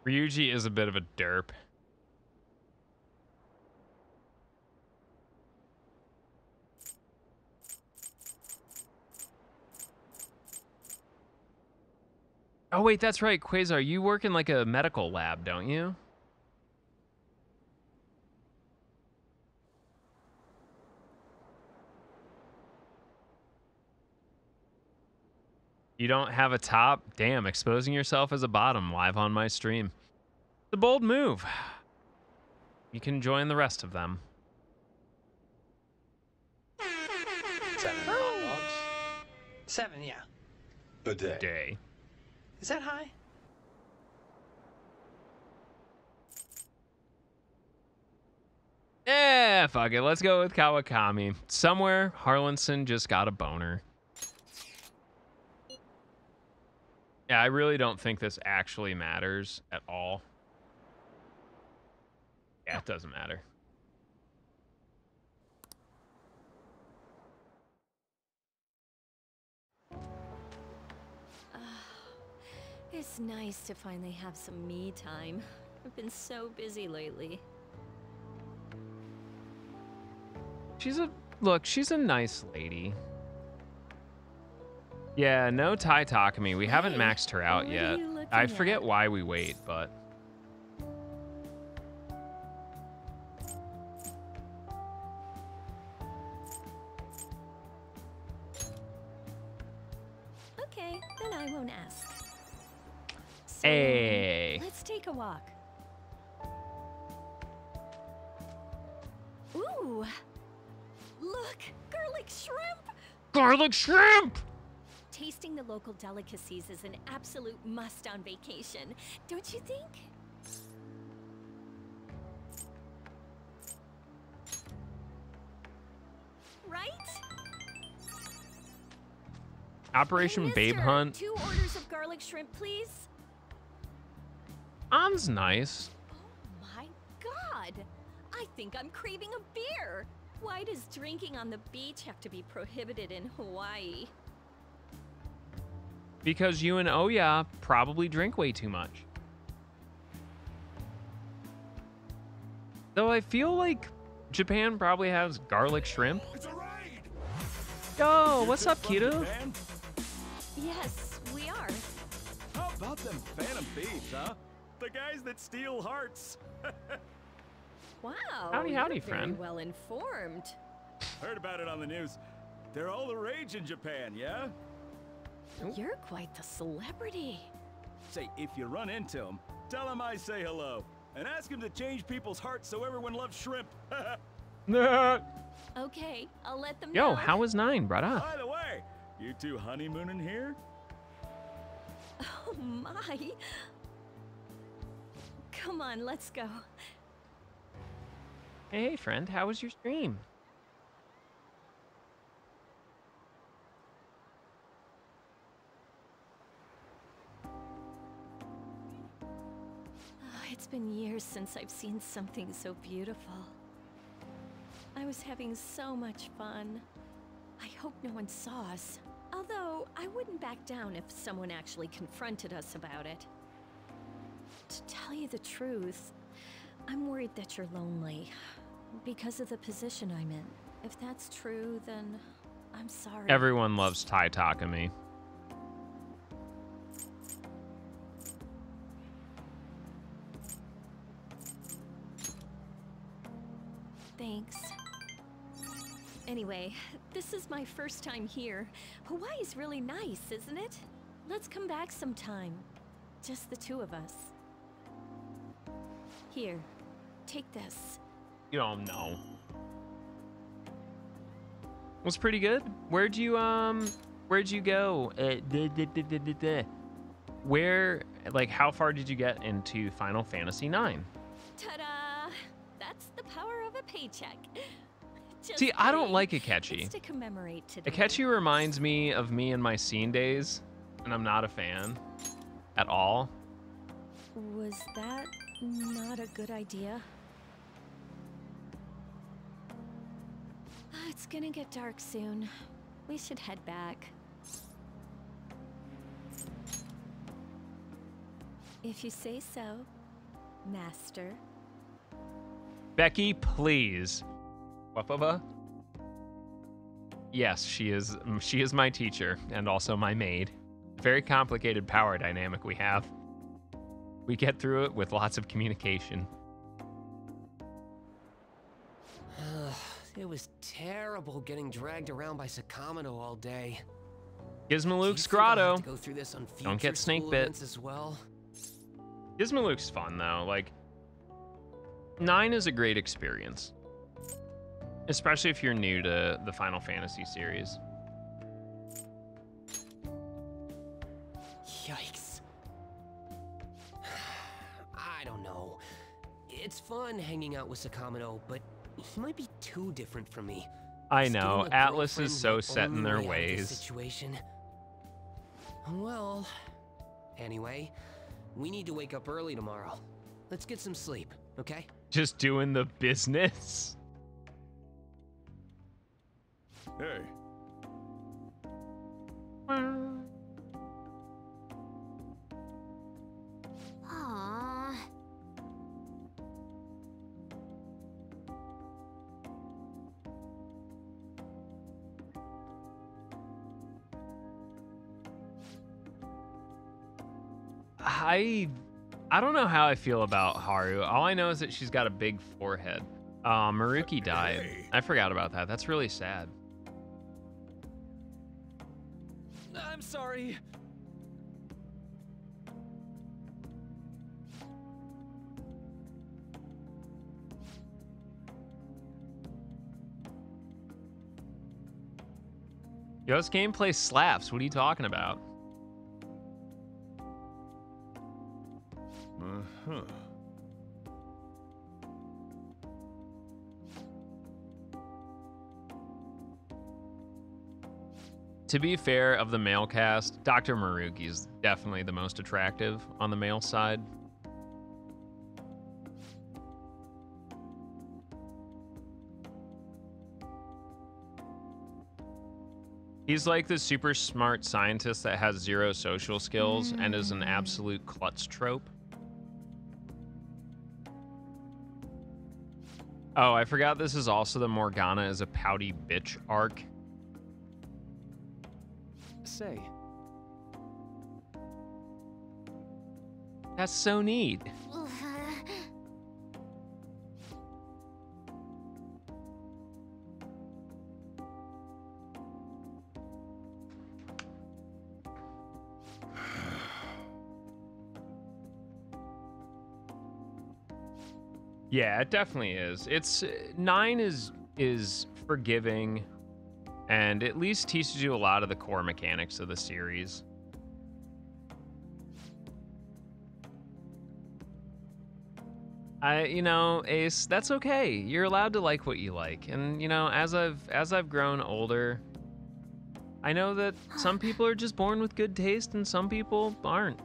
Ryuji is a bit of a derp. Oh, wait, that's right. Quasar, you work in like a medical lab, don't you? You don't have a top? Damn, exposing yourself as a bottom live on my stream. It's a bold move. You can join the rest of them.
7 hot dogs. 7, yeah.
A day.
Day.
Is that high?
Eh, fuck it. Let's go with Kawakami. Somewhere, Harlanson just got a boner. Yeah, I really don't think this actually matters at all. Yeah, it doesn't matter.
It's nice to finally have some me time. I've been so busy lately.
She's a nice lady. Yeah, no Tai Takumi. We haven't maxed her out yet. I forget why we wait, but...
Okay, then I won't ask. So,
Hey.
let's take a walk. Ooh! Look! Garlic shrimp!
Garlic shrimp!
Tasting the local delicacies is an absolute must on vacation, don't you think? Right?
Operation Babe
Mister,
Hunt.
2 orders of garlic shrimp, please.
Nice.
Oh my god! I think I'm craving a beer! Why does drinking on the beach have to be prohibited in Hawaii?
Because you and Oya probably drink way too much. Though I feel like Japan probably has garlic shrimp.
It's a raid!
Yo, what's up, Kido?
Yes, we are.
How about them Phantom Thieves, huh? The guys that steal hearts.
Wow.
Howdy,
you're
howdy,
very
friend.
well informed.
Heard about it on the news. They're all the rage in Japan, yeah?
You're quite the celebrity.
Say, if you run into them, tell them I say hello. And ask them to change people's hearts so everyone loves shrimp.
Okay, I'll let them
Yo,
know.
how was 9, brother?
By the way, you two honeymooning here?
Oh my. Come on, let's go.
Hey, friend, how was your stream?
It's been years since I've seen something so beautiful. I was having so much fun. I hope no one saw us. Although, I wouldn't back down if someone actually confronted us about it. To tell you the truth, I'm worried that you're lonely. Because of the position I'm in. If that's true, then I'm sorry.
Everyone loves Tai Takumi.
Thanks. Anyway, this is my first time here. Hawaii's really nice, isn't it? Let's come back sometime. Just the 2 of us. Here, take this.
You don't know. Was pretty good. Where'd you go? Where, like, how far did you get into Final Fantasy 9?
Ta-da! That's the power of a paycheck. Just
See, I don't
kidding.
like Akechi.
It's to commemorate today.
Akechi reminds me of me in my scene days, and I'm not a fan at all.
Was that not a good idea? It's gonna get dark soon. We should head back. If you say so. Master.
Becky, please. What? Yes, she is my teacher and also my maid. Very complicated power dynamic we have. We get through it with lots of communication.
It was terrible getting dragged around by Sakamoto all day.
Gizmaluke's grotto.
Go through this on
Don't get snake
school
bit.
events as well.
Gizmaluke's fun though. Like 9 is a great experience, especially if you're new to the Final Fantasy series.
Yikes. I don't know. It's fun hanging out with Sakamoto, but he might be too different from me.
I
Just
know,
getting a
Atlas
girlfriend
is so
the
set in
only
their
way out of this
ways.
Situation. Well, anyway, we need to wake up early tomorrow. Let's get some sleep, okay?
Just doing the business.
Hey.
Aww.
I don't know how I feel about Haru. All I know is that she's got a big forehead. Maruki died. I forgot about that. That's really sad.
I'm sorry.
Yo, this gameplay slaps. What are you talking about?
Uh-huh.
To be fair, of the male cast, Dr. Maruki is definitely the most attractive on the male side. He's like the super smart scientist that has 0 social skills and is an absolute klutz trope. Oh, I forgot this is also the Morgana is a pouty bitch arc.
Say,
That's so neat. Yeah, it definitely is. It's 9 is forgiving and at least teaches you a lot of the core mechanics of the series. You know, Ace, that's okay. You're allowed to like what you like. And you know, as I've grown older, I know that some people are just born with good taste and some people aren't.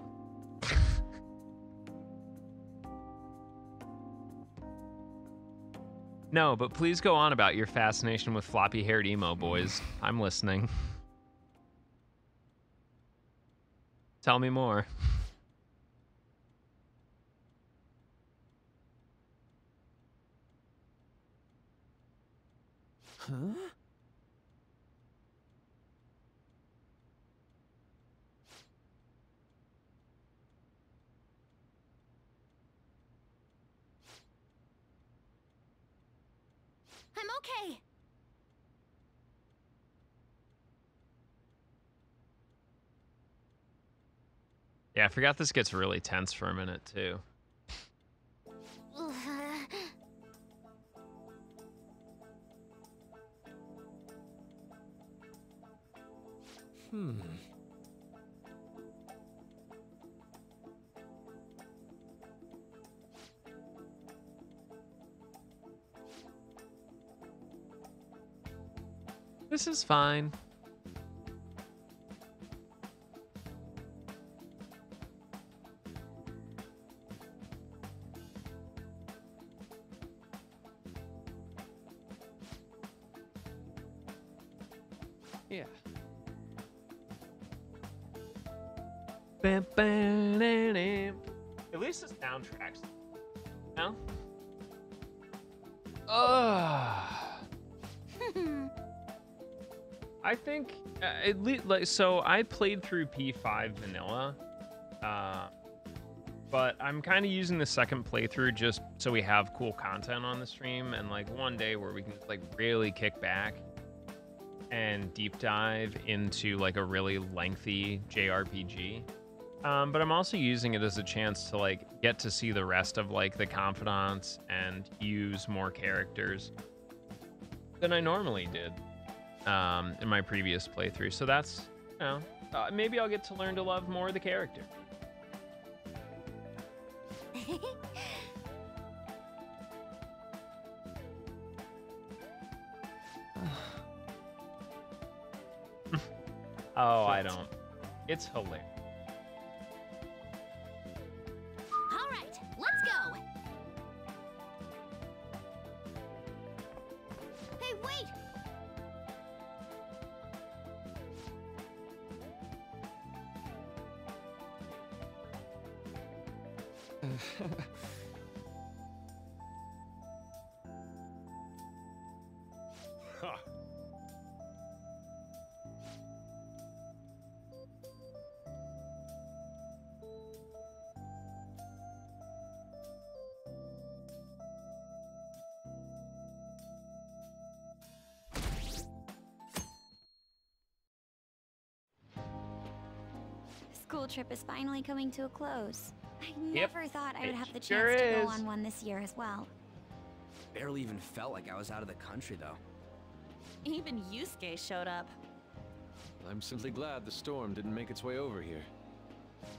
No, but please go on about your fascination with floppy-haired emo boys. I'm listening. Tell me more.
Huh?
I'm okay.
Yeah, I forgot this gets really tense for a minute, too. This is fine.
yeah.
Bam, bam, bam, bam. At least the soundtrack's I think at least like so. I played through P5 vanilla, but I'm kind of using the second playthrough just so we have cool content on the stream, and like one day where we can like really kick back and deep dive into like a really lengthy JRPG. But I'm also using it as a chance to like get to see the rest of like the Confidants and use more characters than I normally did in my previous playthrough. So that's, you know, maybe I'll get to learn to love more of the character. Oh, I don't. It's hilarious.
All right, let's go. Hey, wait!
Ha!
School trip is finally coming to a close. I
Yep,
never thought I would
it
have the
sure
chance to
is.
go on one this year as well.
Barely even felt like I was out of the country, though.
Even Yusuke showed up.
I'm simply glad the storm didn't make its way over here.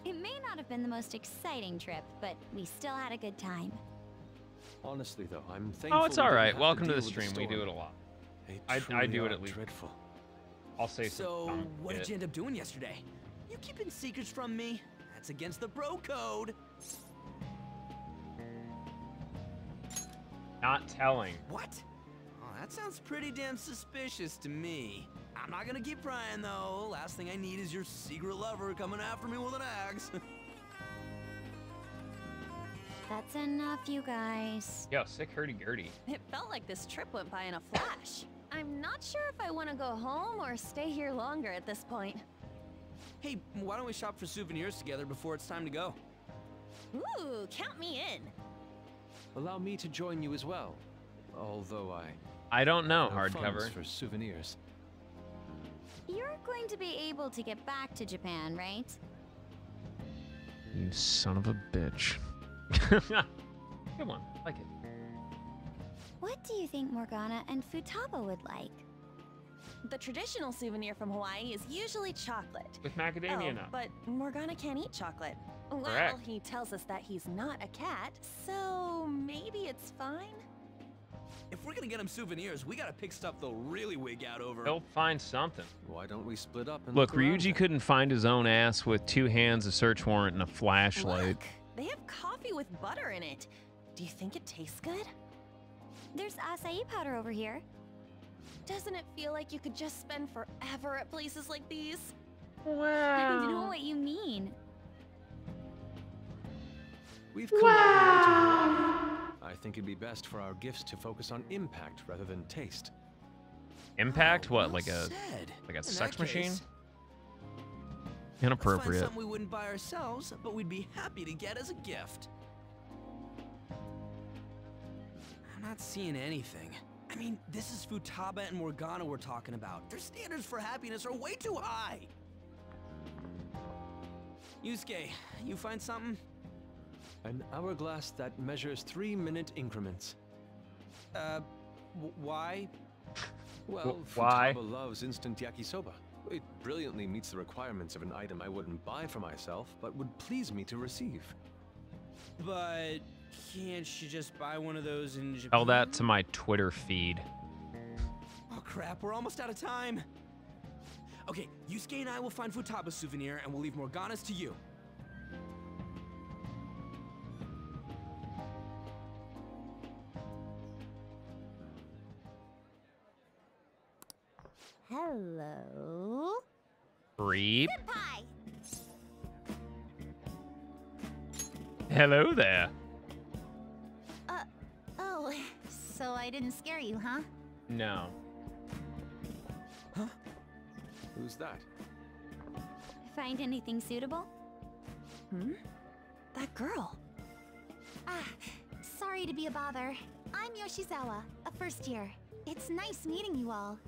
It may not have been the most exciting trip, but we still had a good time.
Honestly, though, I'm thankful.
Oh, it's
we
all
didn't
right.
have to
Welcome to
deal
the
with
stream. We do
storm.
it a lot.
They
I
truly
do it
are
at least.
dreadful.
I'll say some
So,
dumb
what did
shit.
you end up doing yesterday? You keeping secrets from me? That's against the bro code.
Not telling.
What? Oh, that sounds pretty damn suspicious to me. I'm not gonna keep prying, though. Last thing I need is your secret lover coming after me with an axe.
That's enough, you guys.
Yo, sick hurdy-gurdy.
It felt like this trip went by in a flash. I'm not sure if I want to go home or stay here longer at this point.
Hey, why don't we shop for souvenirs together before it's time to go?
Ooh, count me in.
Allow me to join you as well. Although
I don't know,
no funds
hardcover.
for souvenirs.
You're going to be able to get back to Japan, right?
You son of a bitch. Good one. Like it.
What do you think Morgana and Futaba would like?
The traditional souvenir from Hawaii is usually chocolate.
With macadamia
Oh,
nut.
but Morgana can't eat chocolate. Well,
Correct.
he tells us that he's not a cat, so maybe it's fine.
If we're gonna get him souvenirs, we gotta pick stuff they'll really wig out over.
He'll find something.
Why don't we split up and
Look,
around
Ryuji
then?
couldn't find his own ass with 2 hands, a search warrant, and a flashlight.
Look, they have coffee with butter in it. Do you think it tastes good?
There's acai powder over here.
Doesn't it feel like you could just spend forever at places like these?
I know what you mean.
We've come all the way to Hawaii. I think it'd be best for our gifts to focus on impact rather than taste.
Impact? What,
Well
like a
said.
like a
In
sex
that
machine?
case, let's find
Inappropriate.
something we wouldn't buy ourselves, but we'd be happy to get as a gift. I'm not seeing anything. I mean, this is Futaba and Morgana we're talking about. Their standards for happiness are way too high. Yusuke, you find something?
An hourglass that measures 3-minute increments.
Why?
Well,
Why?
Futaba loves instant yakisoba. It brilliantly meets the requirements of an item I wouldn't buy for myself, but would please me to receive.
But can't you just buy one of those in Japan?
Tell that to my Twitter feed.
Oh crap, we're almost out of time. Okay, Yusuke and I will find Futaba's souvenir and we'll leave Morgana's to you.
Hello?
Creep.
Pie.
Hello there.
Oh, so I didn't scare you, huh?
No.
Huh? Who's that?
Find anything suitable?
Hmm? That girl. Ah, sorry to be a bother. I'm Yoshizawa, a first year. It's nice meeting you all.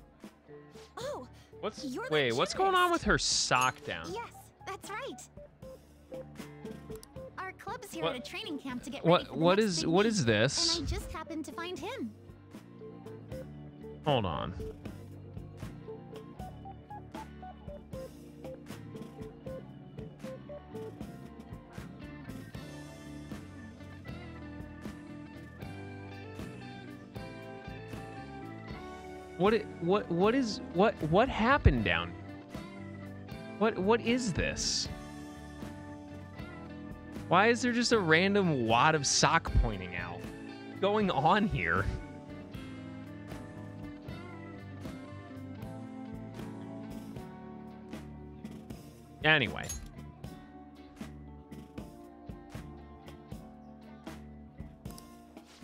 Oh,
What's going on with her sock down?
yes, that's right. Our club's here
What-
at a training camp to get ready for the
What
next
is
big
what
meet,
is this?
And I just happened to find him.
Hold on. What happened down? What is this? Why is there just a random wad of sock pointing out? What's going on here? Anyway.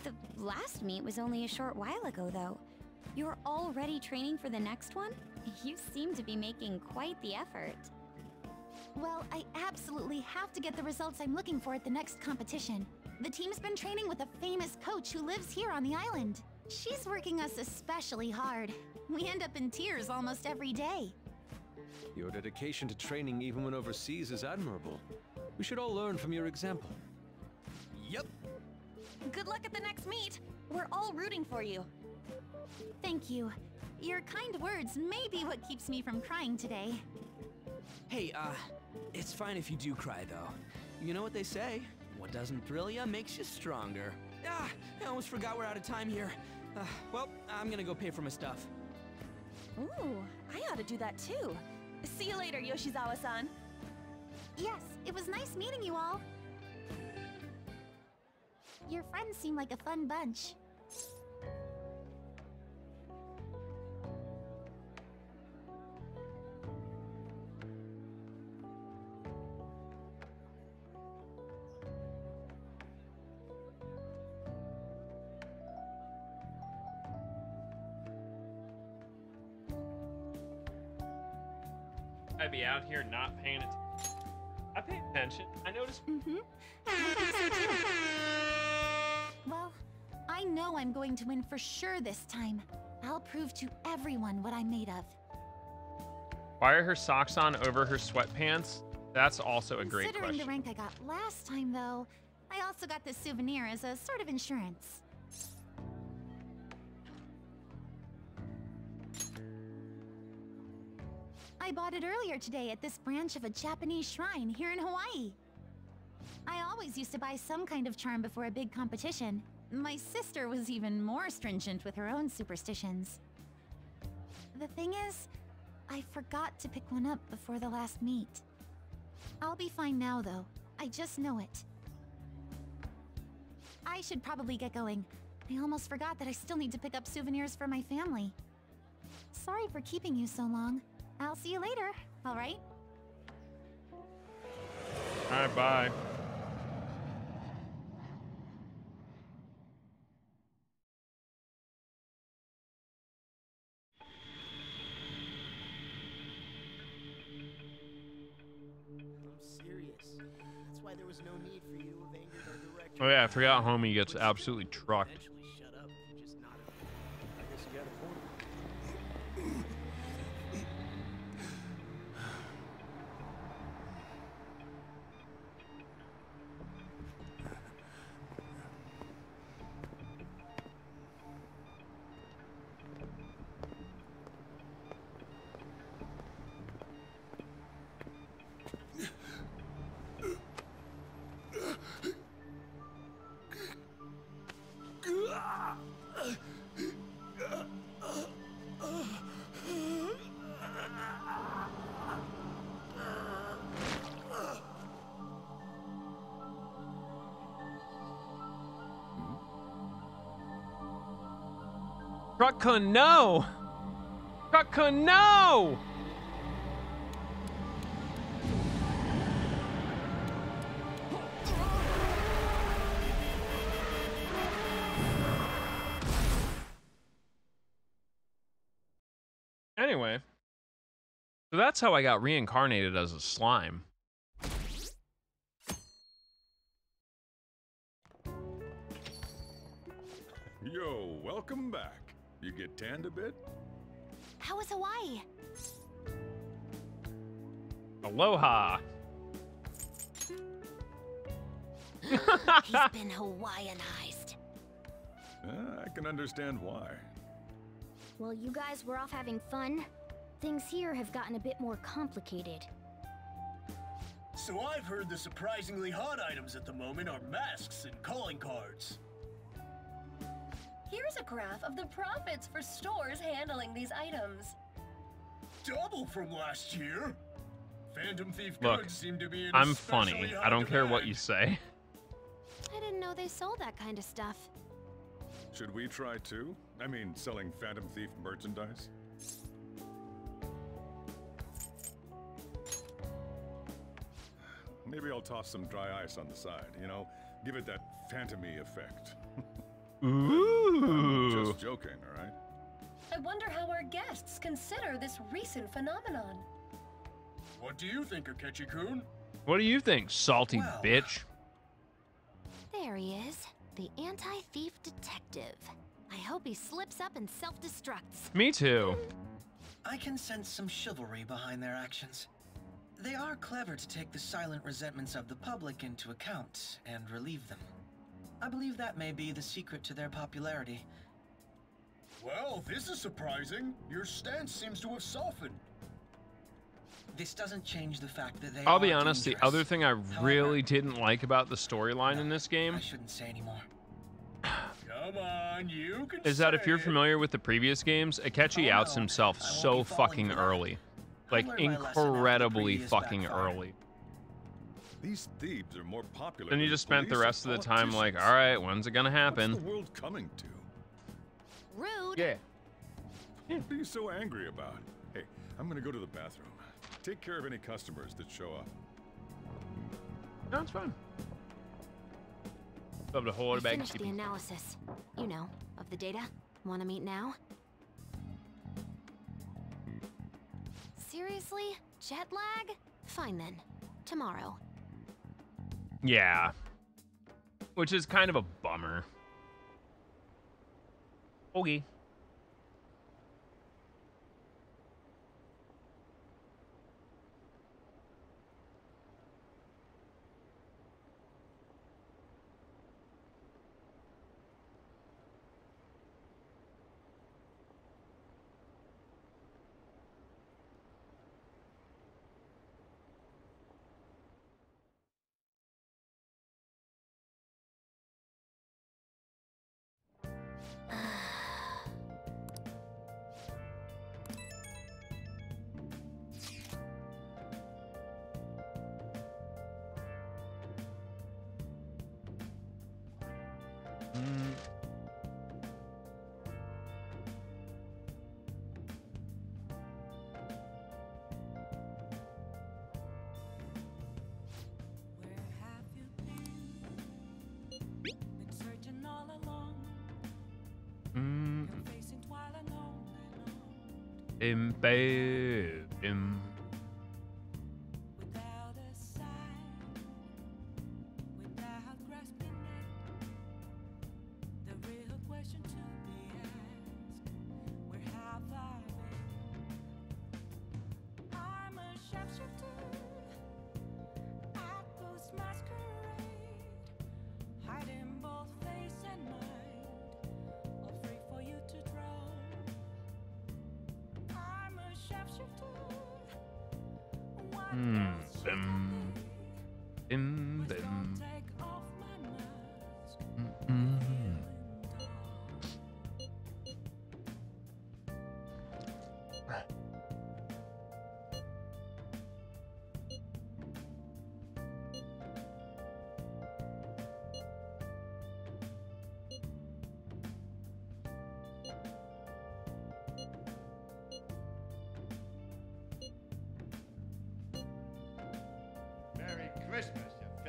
The last meet was only a short while ago, though. You're already training for the next one? You seem to be making quite the effort.
Well, I absolutely have to get the results I'm looking for at the next competition. The team's been training with a famous coach who lives here on the island. She's working us especially hard. We end up in tears almost every day.
Your dedication to training even when overseas is admirable. We should all learn from your example.
Yep.
Good luck at the next meet. We're all rooting for you.
Thank you. Your kind words may be what keeps me from crying today.
Hey, it's fine if you do cry, though. You know what they say? What doesn't thrill ya makes you stronger. Ah, I almost forgot we're out of time here. Well, I'm gonna go pay for my stuff.
Ooh, I ought to do that too. See you later, Yoshizawa-san.
Yes, it was nice meeting you all. Your friends seem like a fun bunch.
I'd be out here not paying attention. I pay attention. I notice.
Well, I know I'm going to win for sure this time. I'll prove to everyone what I'm made of.
Why are her socks on over her sweatpants? That's also a great
Considering
question.
the rank I got last time, though, I also got this souvenir as a sort of insurance. I bought it earlier today at this branch of a Japanese shrine here in Hawaii. I always used to buy some kind of charm before a big competition. My sister was even more stringent with her own superstitions. The thing is, I forgot to pick one up before the last meet. I'll be fine now, though. I just know it. I should probably get going. I almost forgot that I still need to pick up souvenirs for my family. Sorry for keeping you so long. I'll see you later, all right?
All right, bye.
I'm serious. That's why there was no need for you to have angered our director.
Oh yeah, I forgot homie gets absolutely trucked.
Eventually shut up if you just nodded. I guess you got a point.
Truck-kun, no! Truck-kun, no! Anyway, so that's how I got reincarnated as a slime.
Yo, welcome back. You get tanned a bit?
How was Hawaii?
Aloha.
He's been Hawaiianized.
I can understand why.
While you guys were off having fun, things here have gotten a bit more complicated.
So I've heard the surprisingly hot items at the moment are masks and calling cards.
Here's a graph of the profits for stores handling these items.
Double from last year. Phantom Thief
Look,
goods seem to be in
I'm
especially
funny.
high
I don't care what
demand.
you say.
I didn't know they sold that kind of stuff.
Should we try too? I mean, selling Phantom Thief merchandise? Maybe I'll toss some dry ice on the side, you know? Give it that phantom-y effect.
Ooh.
Just joking, all right?
I wonder how our guests consider this recent phenomenon.
What do you think, Akechi-kun?
What do you think, salty bitch?
There he is, the anti-thief detective. I hope he slips up and self-destructs.
Me too.
I can sense some chivalry behind their actions. They are clever to take the silent resentments of the public into account and relieve them. I believe that may be the secret to their popularity.
Well, this is surprising. Your stance seems to have softened.
This doesn't change the fact that they
I'll
are
be honest, the
dangerous.
other thing I really didn't like about the storyline in this game
I shouldn't say anymore.
Come on, you can
is that if you're
say it.
familiar with the previous games, Akechi outs himself so fucking early. Like, incredibly fucking early.
These thieves are more popular.
Then you
than
just spent the
police
rest of
and
the time like,
politicians.
all right, when's it gonna happen?
What's the world coming to?
Rude.
Yeah.
What are you so angry about? Hey, I'm gonna go to the bathroom. Take care of any customers that show up.
No, it's fine. Love to hold
I
it back.
finished the analysis, you know, of the data. Wanna meet now? Seriously? Jet lag? Fine then. Tomorrow.
Yeah. Which is kind of a bummer. Okay.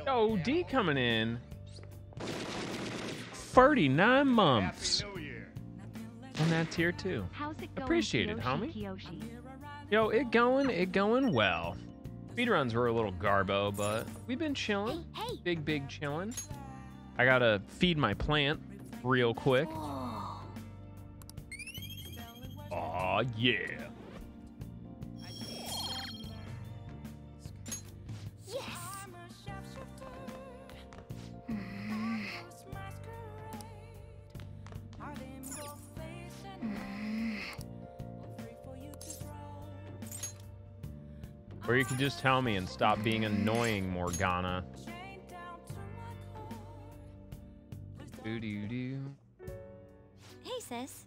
Yo, D coming in. 39 months. that tier 2.
How's it going,
Appreciate it,
Kiyoshi,
homie.
Kiyoshi?
Yo, it going well. Speedruns were a little garbo, but we've been chilling.
Hey.
Big chilling. I gotta feed my plant real quick. Aw, yeah. Or you can just tell me and stop being annoying, Morgana. Doo-doo-doo.
Hey, sis.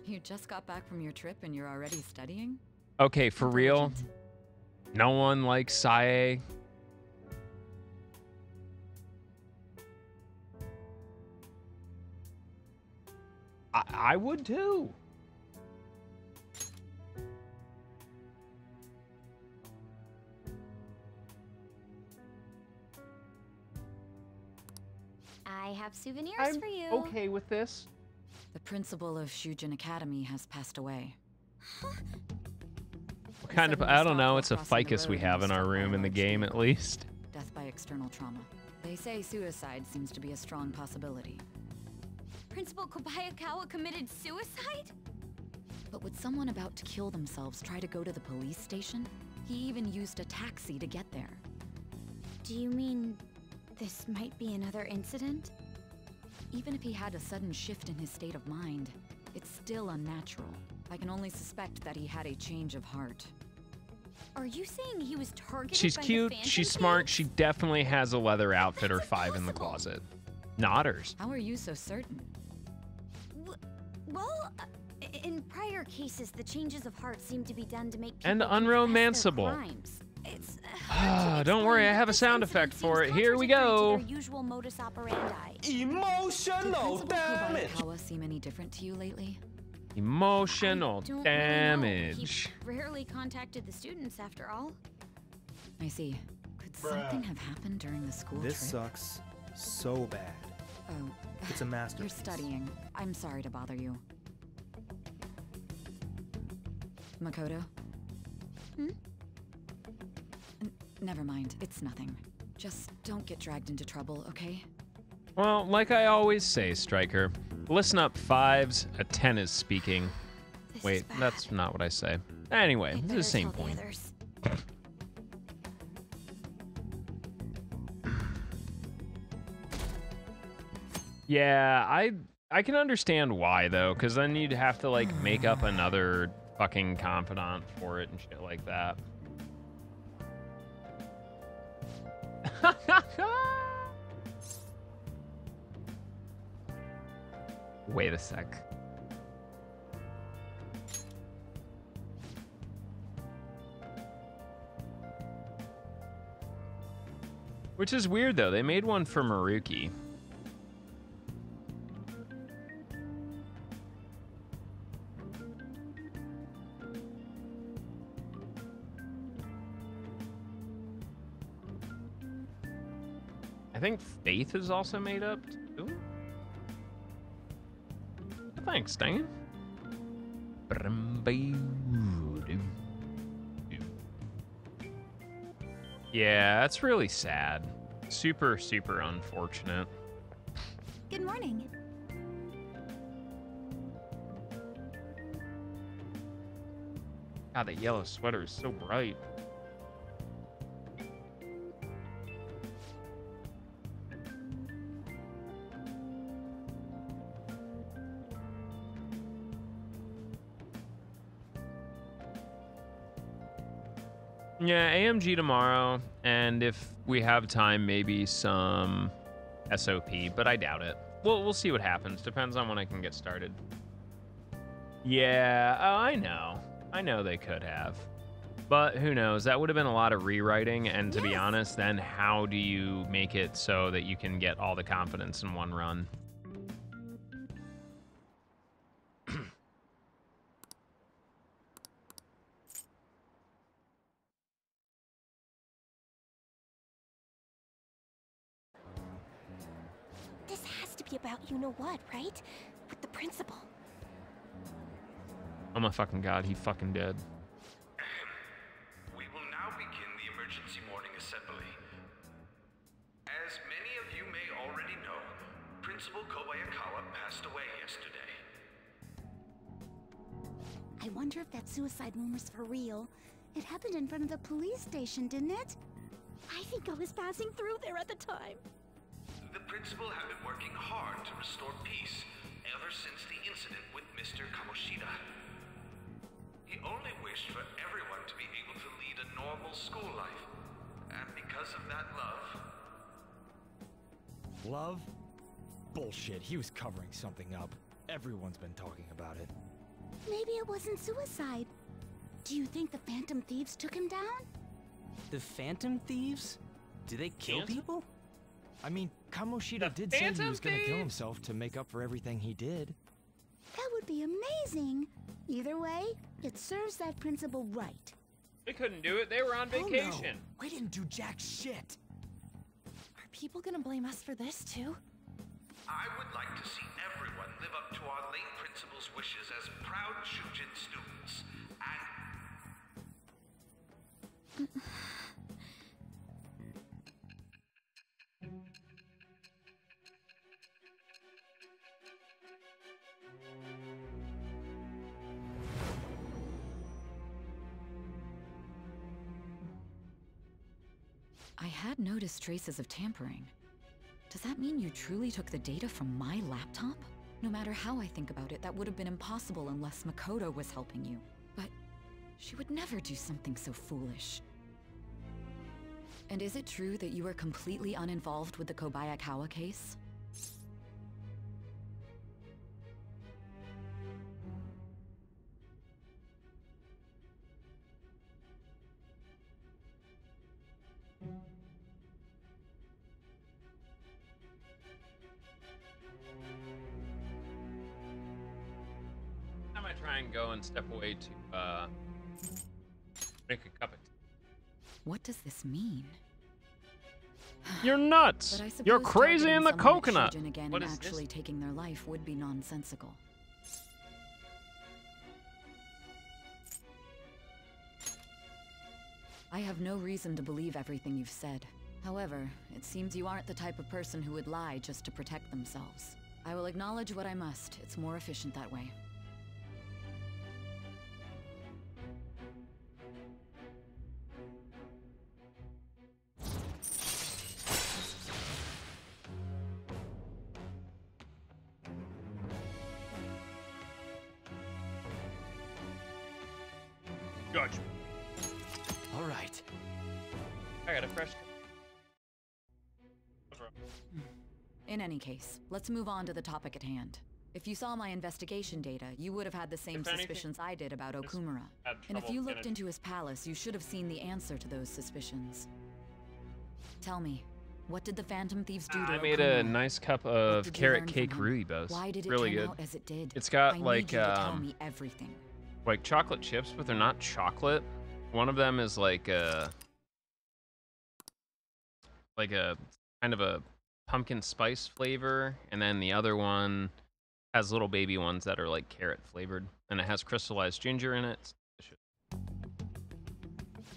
You just got back from your trip and you're already studying?
Okay, for real? No one likes Sae. I would too.
I have souvenirs
I'm
for you.
okay with this.
The principal of Shujin Academy has passed away.
What kind of, I don't know, it's a ficus we have in our room in the game at least.
Death by external trauma. They say suicide seems to be a strong possibility.
Principal Kobayakawa committed suicide?
But would someone about to kill themselves try to go to the police station? He even used a taxi to get there.
Do you mean this might be another incident?
Even if he had a sudden shift in his state of mind, it's still unnatural. I can only suspect that he had a change of heart.
Are you saying he was targeted
She's
by
cute,
the Phantom
she's
Thieves?
smart, she definitely has a leather outfit or 5 in the closet. Nodders.
How are you so certain?
Well, in prior cases, the changes of heart seem to be done to make people
And
confess
unromanceable.
their crimes. It's
Don't worry, I have a sound effect for it. Here we go.
their usual modus operandi.
Emotional damage! Did Kobayakawa seem any different to you lately?
Emotional
Don't really know.
damage.
He rarely contacted the students, after all.
I see. Could something have happened during the school
This
trip?
sucks so bad.
Oh,
It's a masterpiece.
you're studying. I'm sorry to bother you. Makoto? Never mind, it's nothing. Just don't get dragged into trouble, okay?
Well, like I always say, Striker, listen up, 5s, a 10 is speaking. Wait, that's not what I say. Anyway, it's the same point. Yeah, I can understand why though, because then you'd have to like make up another fucking confidant for it and shit like that. Wait a sec. Which is weird though, they made one for Maruki. I think Faith is also made up too. Thanks, Dan. Yeah, that's really sad. Super, super unfortunate.
Good morning.
God, that yellow sweater is so bright. Yeah, AMG tomorrow, and if we have time, maybe some SOP, but I doubt it. We'll see what happens. Depends on when I can get started. Yeah, oh, I know. I know they could have. But who knows? That would have been a lot of rewriting, and to be honest, then how do you make it so that you can get all the confidence in one run?
This has to be about you-know-what, right? With the principal.
Oh my fucking god, he fucking did.
We will now begin the emergency morning assembly. As many of you may already know, Principal Kobayakawa passed away yesterday.
I wonder if that suicide rumor's for real. It happened in front of the police station, didn't it? I think I was passing through there at the time.
The principal had been working hard to restore peace ever since the incident with Mr. Kamoshida. He only wished for everyone to be able to lead a normal school life. And because of that love...
Love? Bullshit, he was covering something up. Everyone's been talking about it.
Maybe it wasn't suicide. Do you think the Phantom Thieves took him down?
The Phantom Thieves? Do they kill people?
I mean, Kamoshida did say he was gonna kill himself to make up for everything he did.
That would be amazing. Either way, it serves that principal right.
They couldn't do it. They were on vacation.
Oh, no. We didn't do jack shit.
Are people gonna blame us for this too?
I would like to see everyone live up to our late principal's wishes as proud Shujin students. And...
I had noticed traces of tampering. Does that mean you truly took the data from my laptop? No matter how I think about it, that would have been impossible unless Makoto was helping you. But she would never do something so foolish. And is it true that you were completely uninvolved with the Kobayakawa case?
I try and go and step away to make a cup of tea.
What does this mean?
You're nuts. You're crazy in the coconut.
Again
What
and
is
actually
this?
taking their life would be nonsensical. I have no reason to believe everything you've said. However, it seems you aren't the type of person who would lie just to protect themselves. I will acknowledge what I must. It's more efficient that way.
Gotcha.
All right.
I got a fresh.
In any case, let's move on to the topic at hand. If you saw my investigation data, you would have had the same suspicions I did about Okumura. And if you looked into his palace, you should have seen the answer to those suspicions. Tell me, what did the Phantom Thieves do to
I made
Okumura?
a nice cup of carrot cake Ruibos.
Why did it
really
turn
good.
out as it did?
It's got
I need
like
you to tell me everything.
like chocolate chips, but they're not chocolate. One of them is like a kind of a pumpkin spice flavor, and then the other one has little baby ones that are like carrot flavored, and it has crystallized ginger in it. It's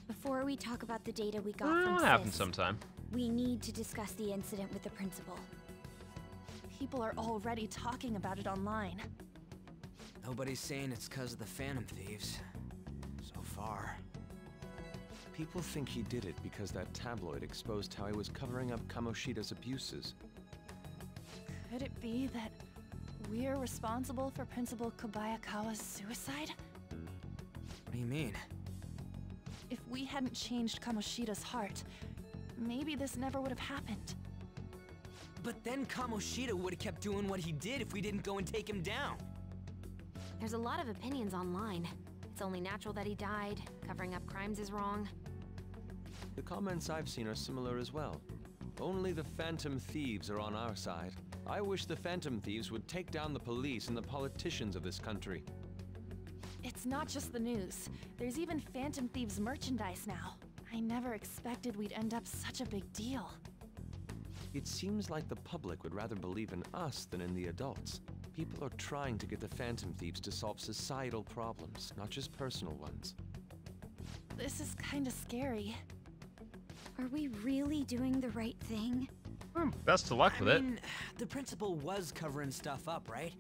Before we talk about the data we got
delicious.
from
It'll happen
Sis,
sometime.
we need to discuss the incident with the principal.
People are already talking about it online.
Nobody's saying it's because of the Phantom Thieves. So far.
People think he did it because that tabloid exposed how he was covering up Kamoshida's abuses.
Could it be that we're responsible for Principal Kobayakawa's suicide?
What do you mean?
If we hadn't changed Kamoshida's heart, maybe this never would have happened.
But then Kamoshida would have kept doing what he did if we didn't go and take him down.
There's a lot of opinions online. It's only natural that he died. Covering up crimes is wrong.
The comments I've seen are similar as well. Only the Phantom Thieves are on our side. I wish the Phantom Thieves would take down the police and the politicians of this country.
It's not just the news. There's even Phantom Thieves merchandise now. I never expected we'd end up such a big deal.
It seems like the public would rather believe in us than in the adults. People are trying to get the Phantom Thieves to solve societal problems, not just personal ones.
This is kind of scary.
Are we really doing the right thing?
Best of luck with
I
it.
mean, the principal was covering stuff up, right?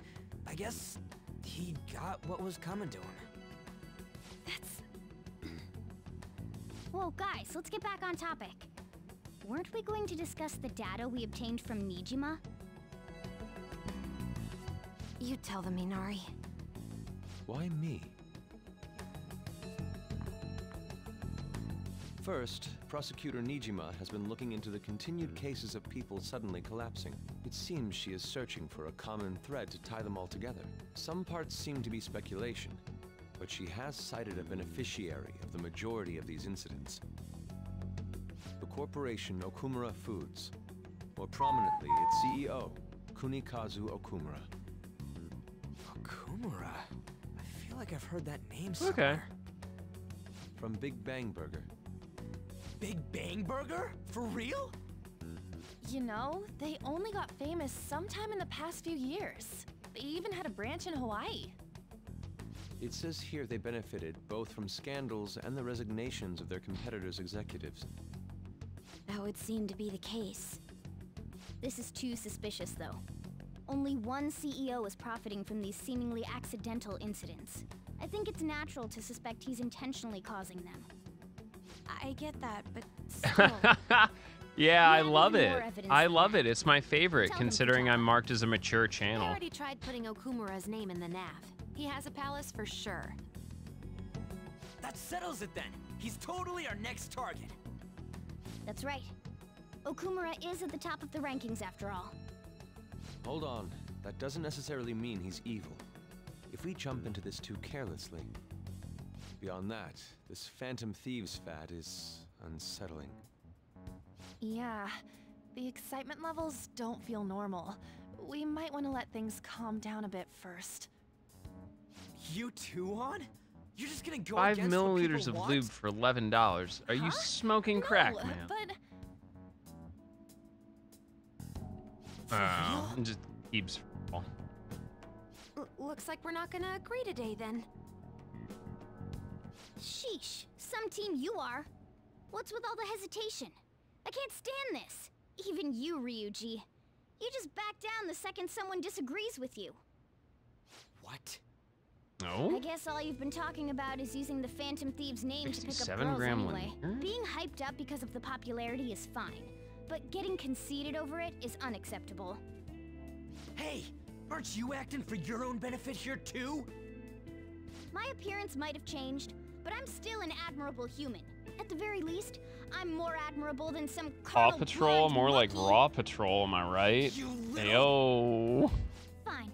I guess he got what was coming to him.
Whoa, guys, let's get back on topic. Weren't we going to discuss the data we obtained from Nijima?
You tell them, Minari.
Why me? First, Prosecutor Nijima has been looking into the continued cases of people suddenly collapsing. It seems she is searching for a common thread to tie them all together. Some parts seem to be speculation, but she has cited a beneficiary of the majority of these incidents. The corporation Okumura Foods. More prominently, its CEO, Kunikazu Okumura.
Okumura? I feel like I've heard that name somewhere.
Okay.
From Big Bang Burger.
Big Bang Burger? For real?
You know, they only got famous sometime in the past few years. They even had a branch in Hawaii.
It says here they benefited both from scandals and the resignations of their competitors' executives.
That would seem to be the case. This is too suspicious, though. Only one CEO is profiting from these seemingly accidental incidents. I think it's natural to suspect he's intentionally causing them.
I get that, but still.
Yeah, I love it.
more evidence
I
than
love
that.
it. It's my favorite,
Tell them to
considering
tell
I'm
them.
marked as a mature
I
channel.
already tried putting Okumura's name in the nav. He has a palace for sure.
That settles it then. He's totally our next target.
That's right. Okumura is at the top of the rankings after all.
Hold on. That doesn't necessarily mean he's evil. If we jump into this too carelessly. Beyond that, this Phantom Thieves fad is unsettling.
Yeah, the excitement levels don't feel normal. We might want to let things calm down a bit first.
You too, on? You're just gonna go
5
against what
milliliters
people
of
want?
lube for $11. Are you smoking crack,
No,
man?
but
It just keeps.
Looks like we're not gonna agree today then.
Sheesh, some team you are. What's with all the hesitation? I can't stand this. Even you, Ryuji. You just back down the second someone disagrees with you.
What?
No?
I guess all you've been talking about is using the Phantom Thieves' name to pick up
67
girls
gram
anyway.
linear?
Being hyped up because of the popularity is fine, but getting conceited over it is unacceptable.
Hey, aren't you acting for your own benefit here too?
My appearance might have changed, but I'm still an admirable human. At the very least, I'm more admirable than some
Paw
carnal
Patrol,
blonde
more like
monkey.
Raw Patrol, am I right? Yo.
Fine.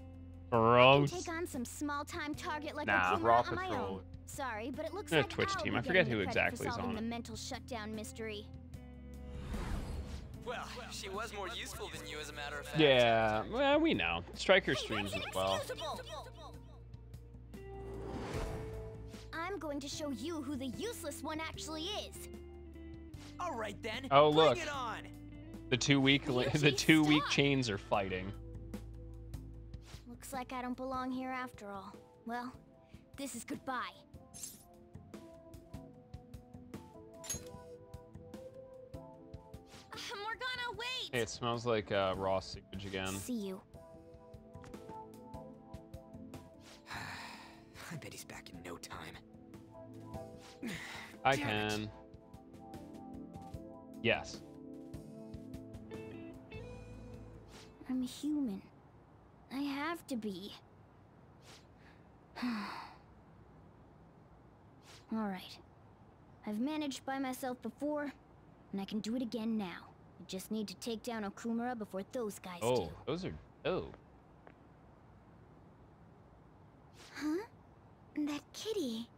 Gross.
Take on some small-time target like
Nah,
Okumura
Raw
on my
Patrol.
own. Sorry, but it looks
They're a
like
Twitch
I'll
team.
be
I forget
getting
who
the credit
exactly
for
is
solving
on
the
it.
mental shutdown mystery.
Well, she was more useful than you, as a matter of fact.
Yeah, well, we know. Striker streams as well.
I'm going to show you who the useless one actually is.
All right then.
Oh,
bring
look.
it on.
The 2 week chains are fighting.
Looks like I don't belong here after all. Well, this is goodbye.
Morgana, wait!
Hey, it smells like raw sewage again.
See you.
I bet he's back in no time.
I
Damn it.
can. Yes.
I'm human. I have to be. Alright. I've managed by myself before, and I can do it again now. I just need to take down Okumura before those guys do.
Oh, those are dope.
Huh? That kitty.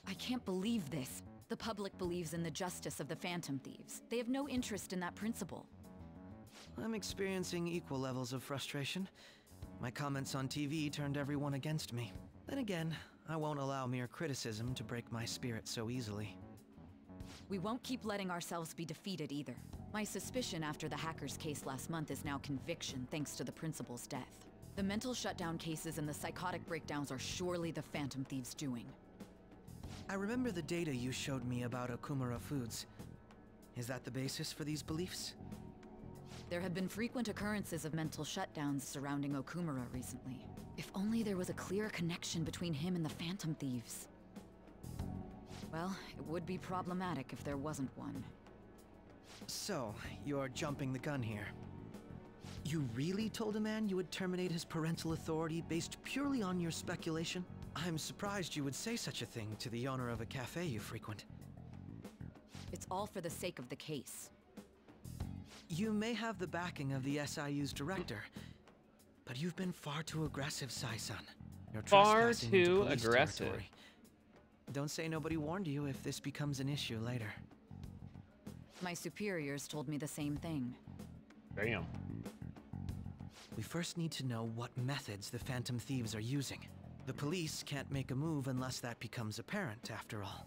I can't believe this. The public believes in the justice of the Phantom Thieves. They have no interest in that principle.
I'm experiencing equal levels of frustration. My comments on TV turned everyone against me. Then again, I won't allow mere criticism to break my spirit so easily.
We won't keep letting ourselves be defeated either. My suspicion after the hacker's case last month is now conviction thanks to the principal's death. The mental shutdown cases and the psychotic breakdowns are surely the Phantom Thieves' doing.
I remember the data you showed me about Okumura Foods. Is that the basis for these beliefs?
There have been frequent occurrences of mental shutdowns surrounding Okumura recently. If only there was a clear connection between him and the Phantom Thieves. Well, it would be problematic if there wasn't one.
So, you're jumping the gun here. You really told a man you would terminate his parental authority based purely on your speculation? I'm surprised you would say such a thing to the owner of a cafe you frequent.
It's all for the sake of the case.
You may have the backing of the SIU's director, but you've been far too aggressive, Sai-san. You're
Far
trespassing into
too
police
aggressive.
territory. Don't say nobody warned you if this becomes an issue later.
My superiors told me the same thing.
Damn.
We first need to know what methods the Phantom Thieves are using. The police can't make a move unless that becomes apparent, after all.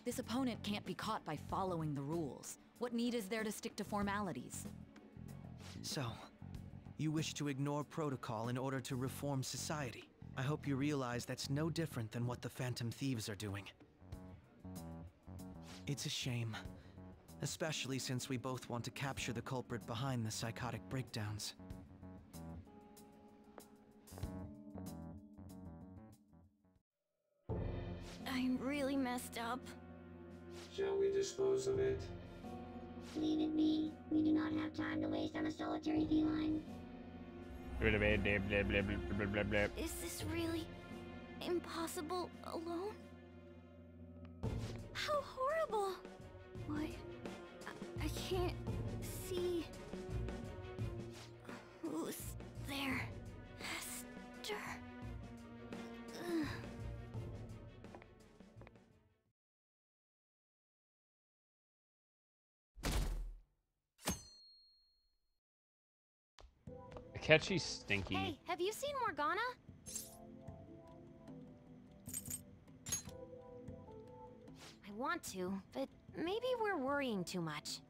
This opponent can't be caught by following the rules. What need is there to stick to formalities?
So, you wish to ignore protocol in order to reform society. I hope you realize that's no different than what the Phantom Thieves are doing. It's a shame, especially since we both want to capture the culprit behind the psychotic breakdowns.
I'm really messed up.
Shall we dispose of it?
Leave it be. We do not have time to waste on a solitary feline.
Is this really impossible alone? How horrible! What? I can't see. Who's there? Hester. Ugh.
Catchy stinky.
Hey, have you seen Morgana? I want to, but maybe we're worrying too much.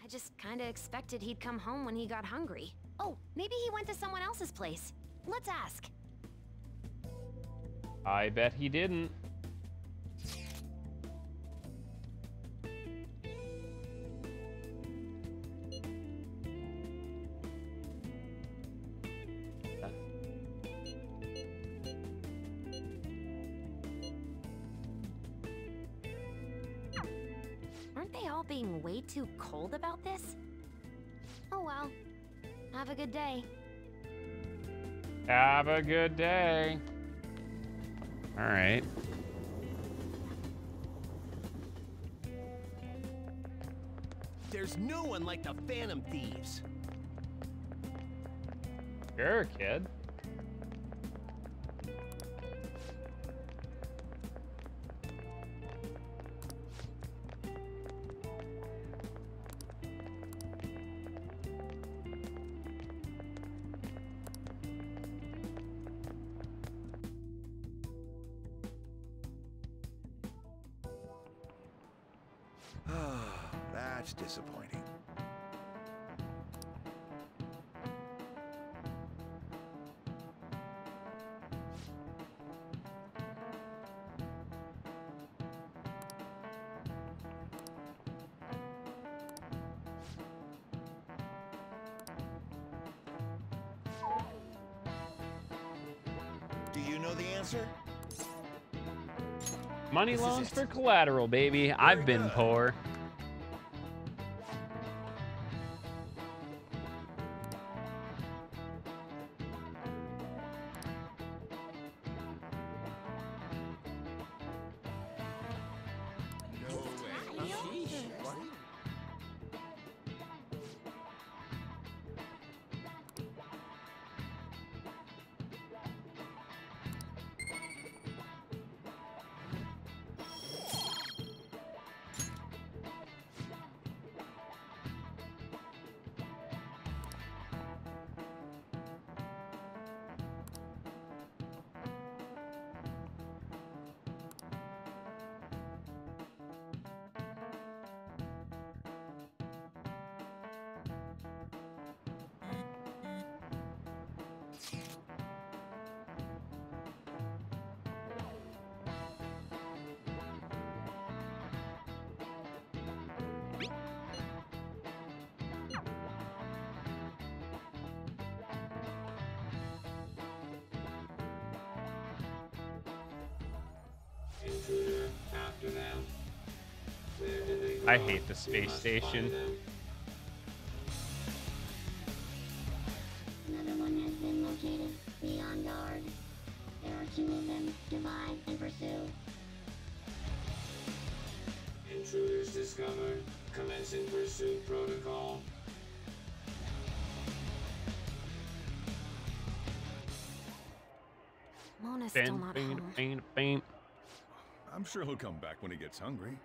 I just kinda expected he'd come home when he got hungry. Oh, maybe he went to someone else's place. Let's ask.
I bet he didn't.
Aren't they all being way too cold about this? Oh well. Have a good day.
Have a good day. All right.
There's no one like the Phantom Thieves.
Sure, kid.
That's disappointing.
Do you know the answer?
Money loans for collateral, baby. I've been poor. I hate the space station.
Another one has been located. Be on guard. There are 2 of them. Divide and pursue.
Intruders discovered. Commencing pursuit protocol.
Mona's still not home.
I'm sure he'll come back when he gets hungry.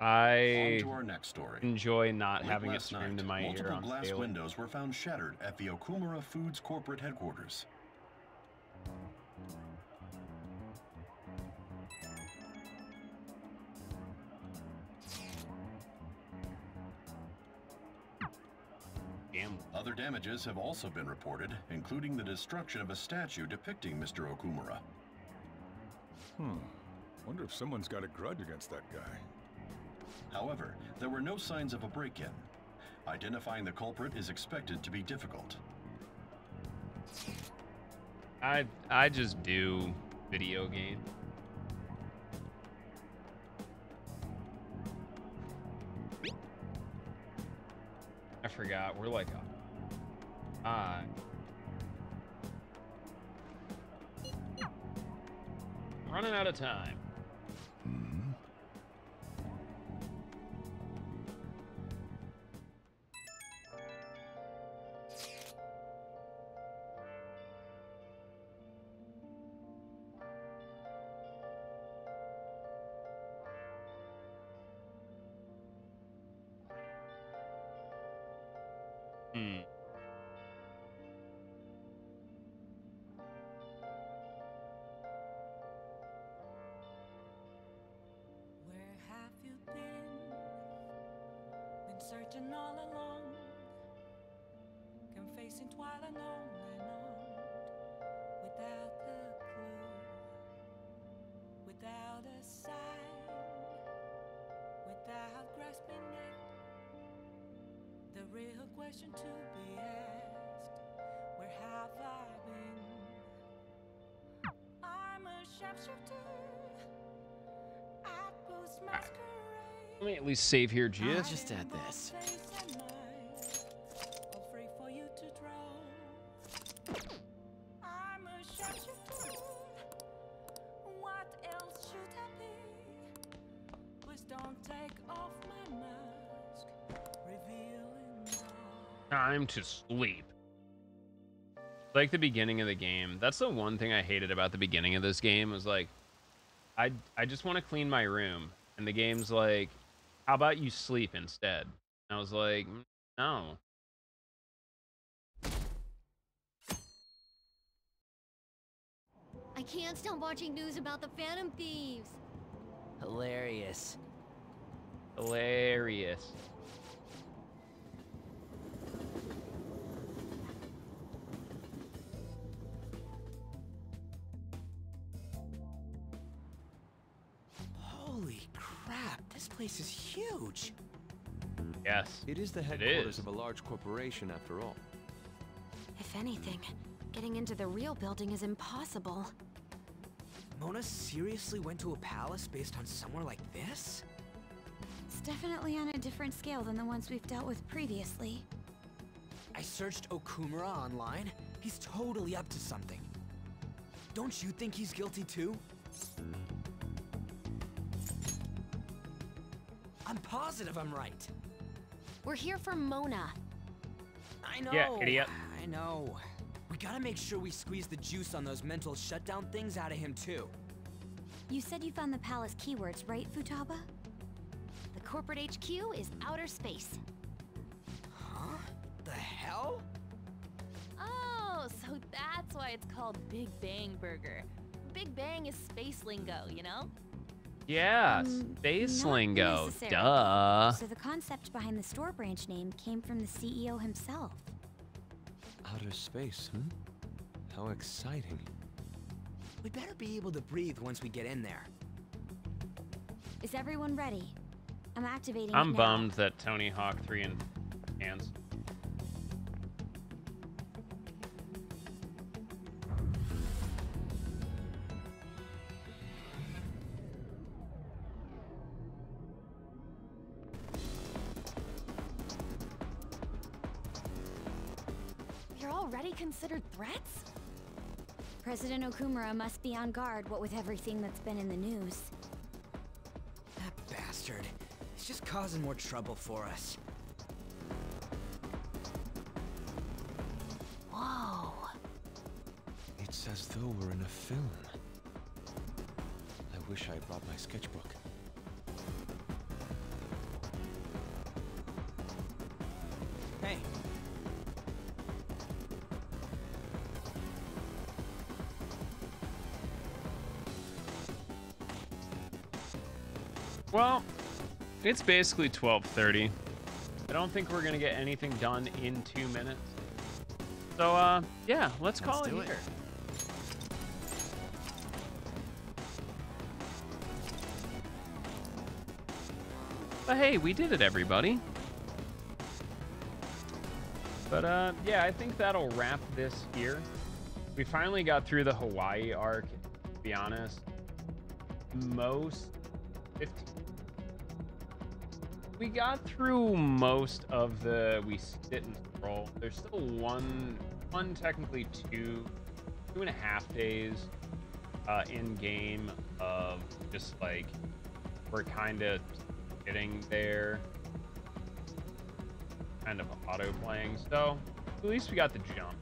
I
On to our next story.
enjoy not
Late
having it
last
streamed
night,
in my ear
multiple
on
glass
Daily.
windows were found shattered at the Okumura Foods corporate headquarters. Other damages have also been reported, including the destruction of a statue depicting Mr. Okumura.
Wonder if someone's got a grudge against that guy.
However, there were no signs of a break-in. Identifying the culprit is expected to be difficult.
I just do video game. I forgot. We're like running out of time.
Where have you been? Been searching all along, confessing while alone and on, without a clue, without a sign, without grasping it. The real question to be asked: where have I been? I'm a sharpshooter.
Let me at least save here
Just add this.
I'm a sharpshooter. What else should I be? Please don't take off my mask, revealing
Time to sleep. Like the beginning of the game. That's the one thing I hated about the beginning of this game was like, I just want to clean my room. And the game's like, how about you sleep instead? And I was like, no.
I can't stop watching news about the Phantom Thieves.
Hilarious.
Hilarious.
Holy crap, this place is huge.
Yes.
It is the headquarters of a large corporation after all.
If anything, getting into the real building is impossible.
Mona seriously went to a palace based on somewhere like this?
It's definitely on a different scale than the ones we've dealt with previously.
I searched Okumura online. He's totally up to something. Don't you think he's guilty too? I'm positive I'm right.
We're here for Mona.
I know.
Yeah, idiot.
I know. We gotta make sure we squeeze the juice on those mental shutdown things out of him too.
You said you found the palace keywords, right, Futaba? The corporate HQ is outer space.
Huh? The hell?
Oh, so that's why it's called Big Bang Burger. Big Bang is space lingo, you know?
Yeah, space
Not
lingo.
necessarily.
Duh.
So the concept behind the store branch name came from the CEO himself.
Outer space, How exciting.
We better be able to breathe once we get in there.
Is everyone ready? I'm activating
I'm
it now.
bummed that Tony Hawk 3 in hands.
already considered threats?
President Okumura must be on guard, what with everything that's been in the news.
That bastard. He's just causing more trouble for us.
Whoa.
It's as though we're in a film. I wish I brought my sketchbook.
Hey.
Well, it's basically 12:30. I don't think we're gonna get anything done in 2 minutes. So, yeah, let's call it here. But hey, we did it, everybody. But, yeah, I think that'll wrap this here. We finally got through the Hawaii arc, to be honest. We got through most of the we sit and scroll. There's still one technically 2.5 days in game of just like we're kind of sitting there, kind of auto playing. So at least we got the jump.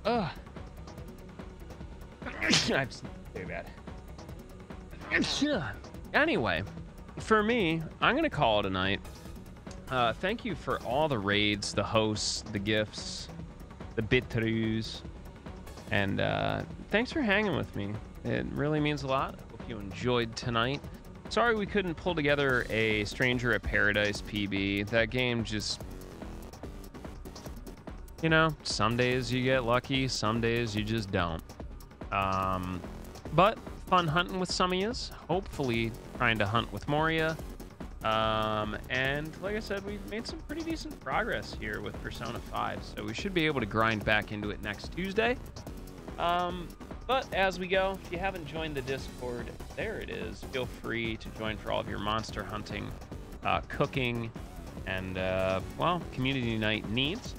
Ugh. I'm so bad. Anyway, for me, I'm gonna call it a night. Thank you for all the raids, the hosts, the gifts, the bitteroos, and thanks for hanging with me. It really means a lot. I hope you enjoyed tonight. Sorry we couldn't pull together a Stranger at Paradise PB. That game just, you know, some days you get lucky, some days you just don't. But fun hunting with some of yous. Hopefully trying to hunt with Moria. And like I said, we've made some pretty decent progress here with Persona 5, so we should be able to grind back into it next Tuesday. But as we go, if you haven't joined the Discord, there it is. Feel free to join for all of your monster hunting, cooking, and, well, community night needs.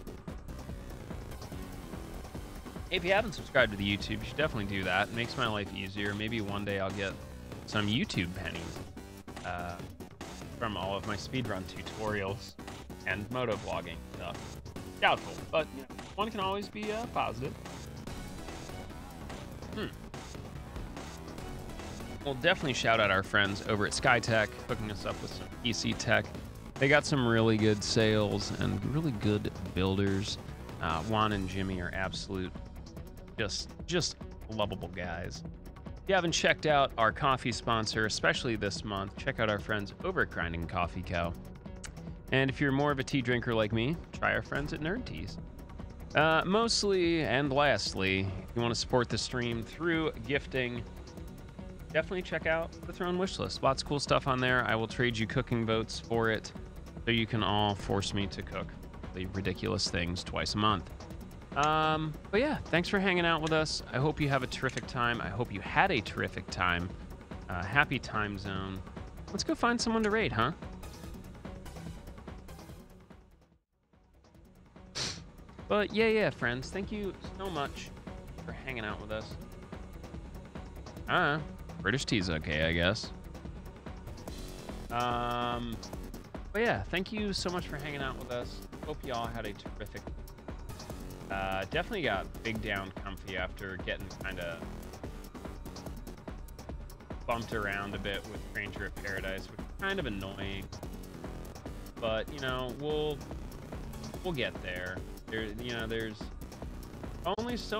If you haven't subscribed to the YouTube, you should definitely do that. It makes my life easier. Maybe one day I'll get some YouTube pennies from all of my speedrun tutorials and motovlogging stuff. Doubtful, but you know, one can always be positive. We'll definitely shout out our friends over at SkyTech, hooking us up with some PC tech. They got some really good sales and really good builders. Juan and Jimmy are absolute, just lovable guys. If you haven't checked out our coffee sponsor, especially this month, check out our friends over at Grinding Coffee Co. And if you're more of a tea drinker like me, try our friends at Nerd Teas. Mostly and lastly, if you want to support the stream through gifting, definitely check out the Throne Wishlist. Lots of cool stuff on there. I will trade you cooking votes for it, so you can all force me to cook the ridiculous things twice a month. But yeah, thanks for hanging out with us. I hope you have a terrific time. I hope you had a terrific time. Happy time zone. Let's go find someone to raid, huh? But yeah, friends, thank you so much for hanging out with us. British tea's okay, I guess. But yeah, thank you so much for hanging out with us. Hope you all had a terrific. Definitely got big down comfy after getting kind of bumped around a bit with Stranger at Paradise, which is kind of annoying. But you know, we'll get there. There's only so